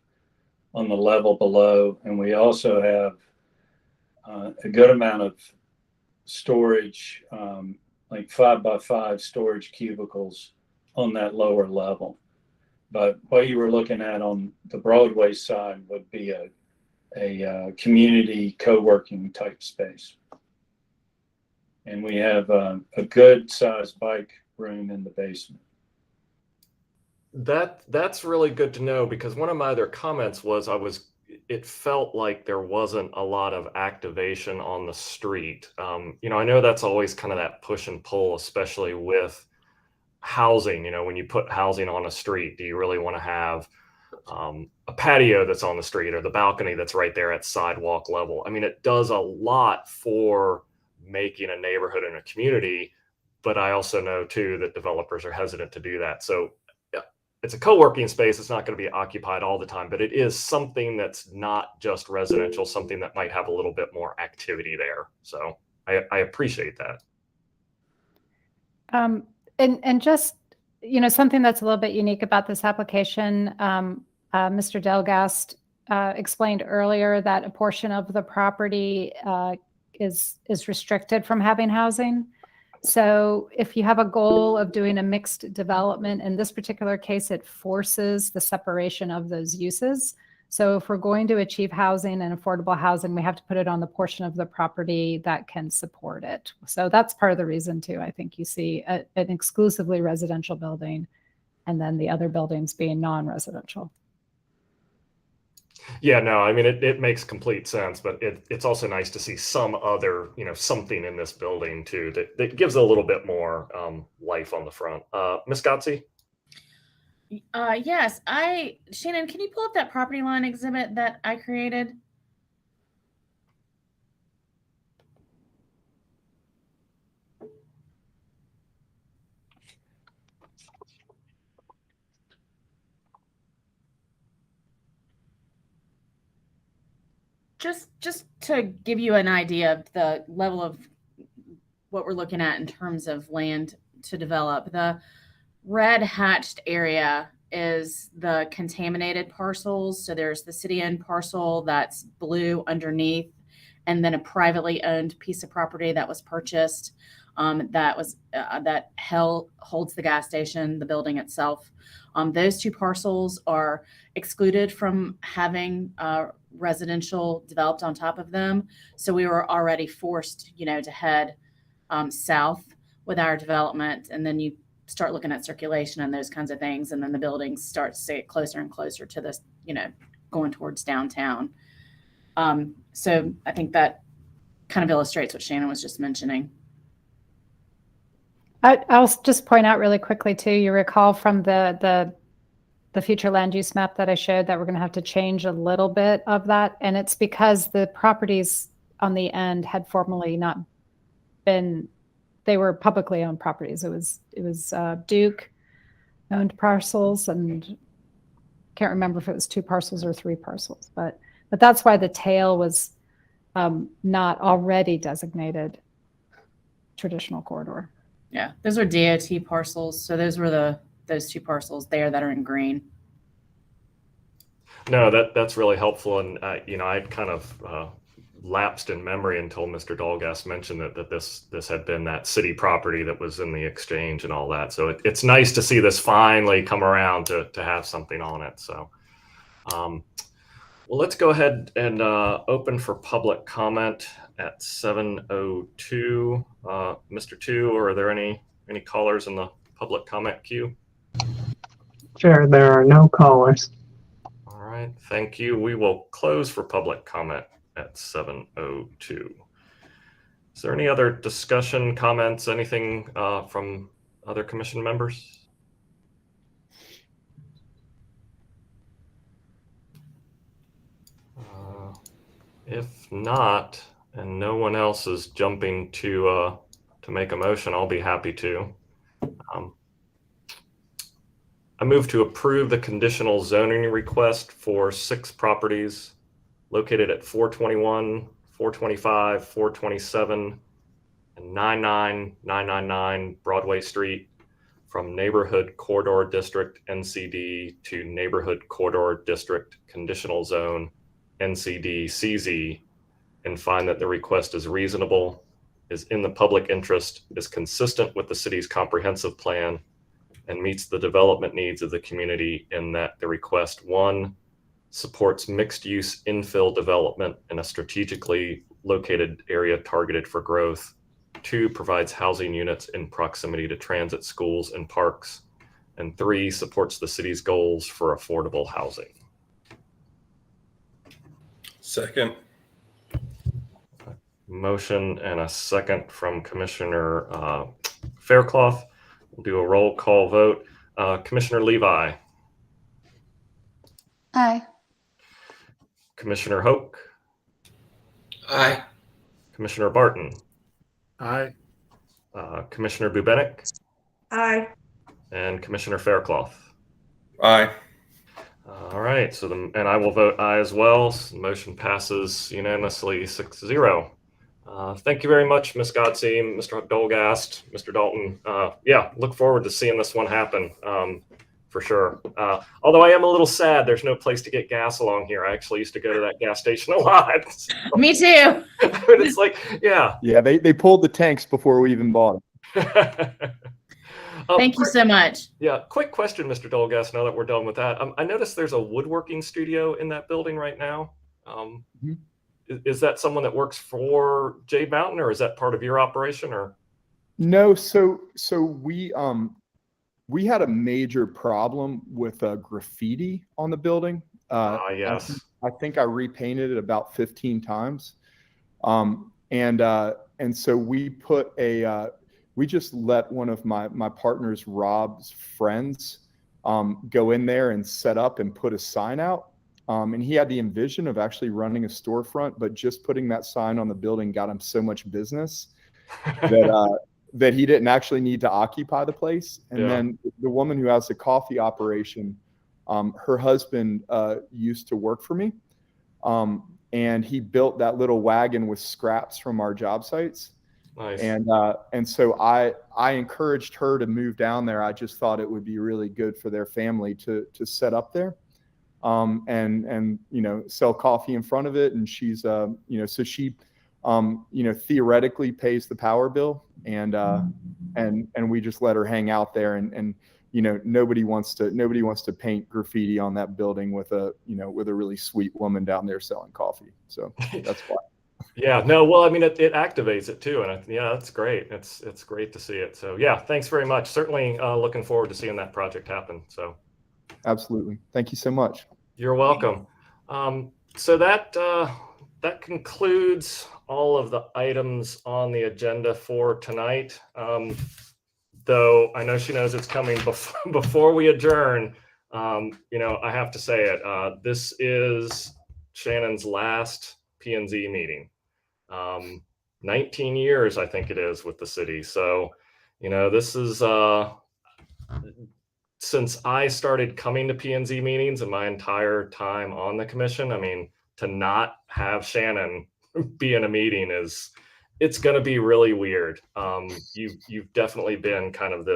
on the level below, and we also have a good amount of storage, like 5x5 storage cubicles on that lower level. But what you were looking at on the Broadway side would be a community co-working type space. And we have a good sized bike room in the basement. That's really good to know, because one of my other comments was it felt like there wasn't a lot of activation on the street. I know that's always kind of that push and pull, especially with housing. When you put housing on a street, do you really want to have a patio that's on the street or the balcony that's right there at sidewalk level? I mean, it does a lot for making a neighborhood and a community, but I also know too that developers are hesitant to do that. So it's a co-working space. It's not going to be occupied all the time, but it is something that's not just residential, something that might have a little bit more activity there. So I appreciate that. And just something that's a little bit unique about this application, Mr. Delgast explained earlier that a portion of the property is restricted from having housing. So if you have a goal of doing a mixed development, in this particular case, it forces the separation of those uses. So if we're going to achieve housing and affordable housing, we have to put it on the portion of the property that can support it. So that's part of the reason too. I think you see an exclusively residential building and then the other buildings being non-residential. Yeah, no, I mean, it makes complete sense, but it's also nice to see some other, something in this building too, that gives a little bit more life on the front. Ms. Gotzi? Yes, Shannon, can you pull up that property line exhibit that I created? Just to give you an idea of the level of what we're looking at in terms of land to develop. The red hatched area is the contaminated parcels. So there's the city-owned parcel that's blue underneath, and then a privately owned piece of property that was purchased that holds the gas station, the building itself. Those two parcels are excluded from having residential developed on top of them. So we were already forced, to head south with our development, and then you start looking at circulation and those kinds of things, and then the buildings start to get closer and closer to this, going towards downtown. So I think that kind of illustrates what Shannon was just mentioning. I'll just point out really quickly too, you recall from the future land use map that I showed that we're going to have to change a little bit of that. And it's because the properties on the end had formerly not been, they were publicly owned properties. It was Duke owned parcels, and can't remember if it was 2 parcels or 3 parcels, but that's why the tail was not already designated traditional corridor. Yeah, those are DOT parcels. So those were those 2 parcels there that are in green. No, that's really helpful. And, I'd kind of lapsed in memory until Mr. Dolgas mentioned that this had been that city property that was in the exchange and all that. So it's nice to see this finally come around to have something on it. So, well, let's go ahead and open for public comment at 7:02. Mr. Tu, are there any callers in the public comment queue? Chair, there are no callers. All right, thank you. We will close for public comment at 7:02. Is there any other discussion, comments, anything from other commission members? If not, and no one else is jumping to make a motion, I'll be happy to. I move to approve the conditional zoning request for 6 properties located at 421, 425, 427, and 99999 Broadway Street from Neighborhood Corridor District NCD to Neighborhood Corridor District Conditional Zone NCD CZ, and find that the request is reasonable, is in the public interest, is consistent with the city's comprehensive plan, and meets the development needs of the community in that the request, 1, supports mixed-use infill development in a strategically located area targeted for growth, 2, provides housing units in proximity to transit, schools, and parks, and 3, supports the city's goals for affordable housing. Second. Motion and a second from Commissioner Faircloth. We'll do a roll call vote. Commissioner Levi. Aye. Commissioner Hoke. Aye. Commissioner Barton. Aye. Commissioner Bubenik. Aye. And Commissioner Faircloth. Aye. All right. So and I will vote aye as well. So the motion passes unanimously 6-0. Thank you very much, Ms. Godsey, Mr. Dolgast, Mr. Dalton. Yeah, look forward to seeing this one happen for sure. Although I am a little sad there's no place to get gas along here. I actually used to go to that gas station a lot. So, Me too. but it's like, yeah. Yeah, they pulled the tanks before we even bought them. Thank you so much. Yeah, quick question, Mr. Dolgast, now that we're done with that. I noticed there's a woodworking studio in that building right now. Is that someone that works for Jade Mountain, or is that part of your operation? Or No, so we had a major problem with graffiti on the building. Yes. I think I repainted it about 15 times. And so we put we just let one of my partner's, Rob's friends, go in there and set up and put a sign out. And he had the envision of actually running a storefront, but just putting that sign on the building got him so much business that he didn't actually need to occupy the place. And then the woman who has the coffee operation, her husband used to work for me. And he built that little wagon with scraps from our job sites. Nice. And so I encouraged her to move down there. I just thought it would be really good for their family to set up there. And sell coffee in front of it. And she's so she theoretically pays the power bill, and we just let her hang out there, and nobody wants to paint graffiti on that building with a really sweet woman down there selling coffee. So that's why. Yeah, no, well, I mean, it activates it too. And that's great. It's great to see it. So yeah, thanks very much. Certainly looking forward to seeing that project happen. So. Absolutely. Thank you so much. You're welcome. So that concludes all of the items on the agenda for tonight. Though I know she knows it's coming before we adjourn. I have to say it. This is Shannon's last P&Z meeting. 19 years, I think it is, with the city. So, this is since I started coming to P&Z meetings and my entire time on the commission. I mean, to not have Shannon be in a meeting it's going to be really weird. You've definitely been kind of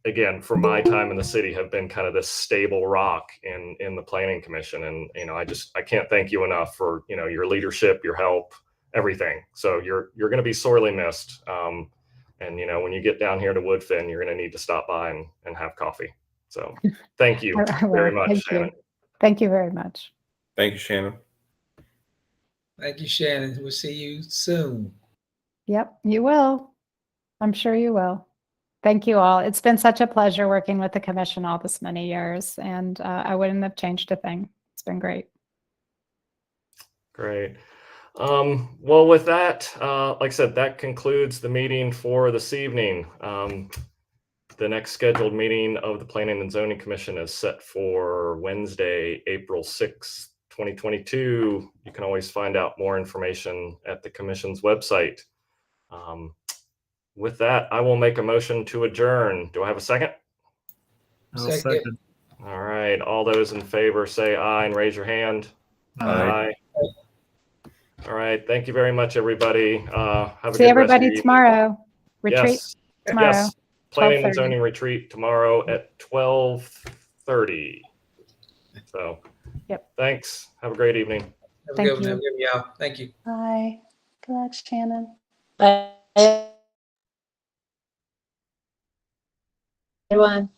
again, for my time in the city, have been kind of this stable rock in the planning commission. And, I can't thank you enough for, your leadership, your help, everything. So you're going to be sorely missed. And, when you get down here to Woodfin, you're going to need to stop by and have coffee. So thank you very much, Shannon. Thank you very much. Thank you, Shannon. Thank you, Shannon. We'll see you soon. Yep, you will. I'm sure you will. Thank you all. It's been such a pleasure working with the commission all this many years, and I wouldn't have changed a thing. It's been great. Great. Well, with that, like I said, that concludes the meeting for this evening. The next scheduled meeting of the Planning and Zoning Commission is set for Wednesday, April 6th, 2022. You can always find out more information at the commission's website. With that, I will make a motion to adjourn. Do I have a second? Second. All right. All those in favor say aye and raise your hand. Aye. All right. Thank you very much, everybody. Have a See good everybody rest of tomorrow. Retreat yes. tomorrow. Yes. Planning and 12:30. Zoning retreat tomorrow at 12:30. So, yep. Thanks. Have a great evening. Have a good one. Have a good one, y'all. Thank you. Bye. Good luck, Shannon. Bye, everyone.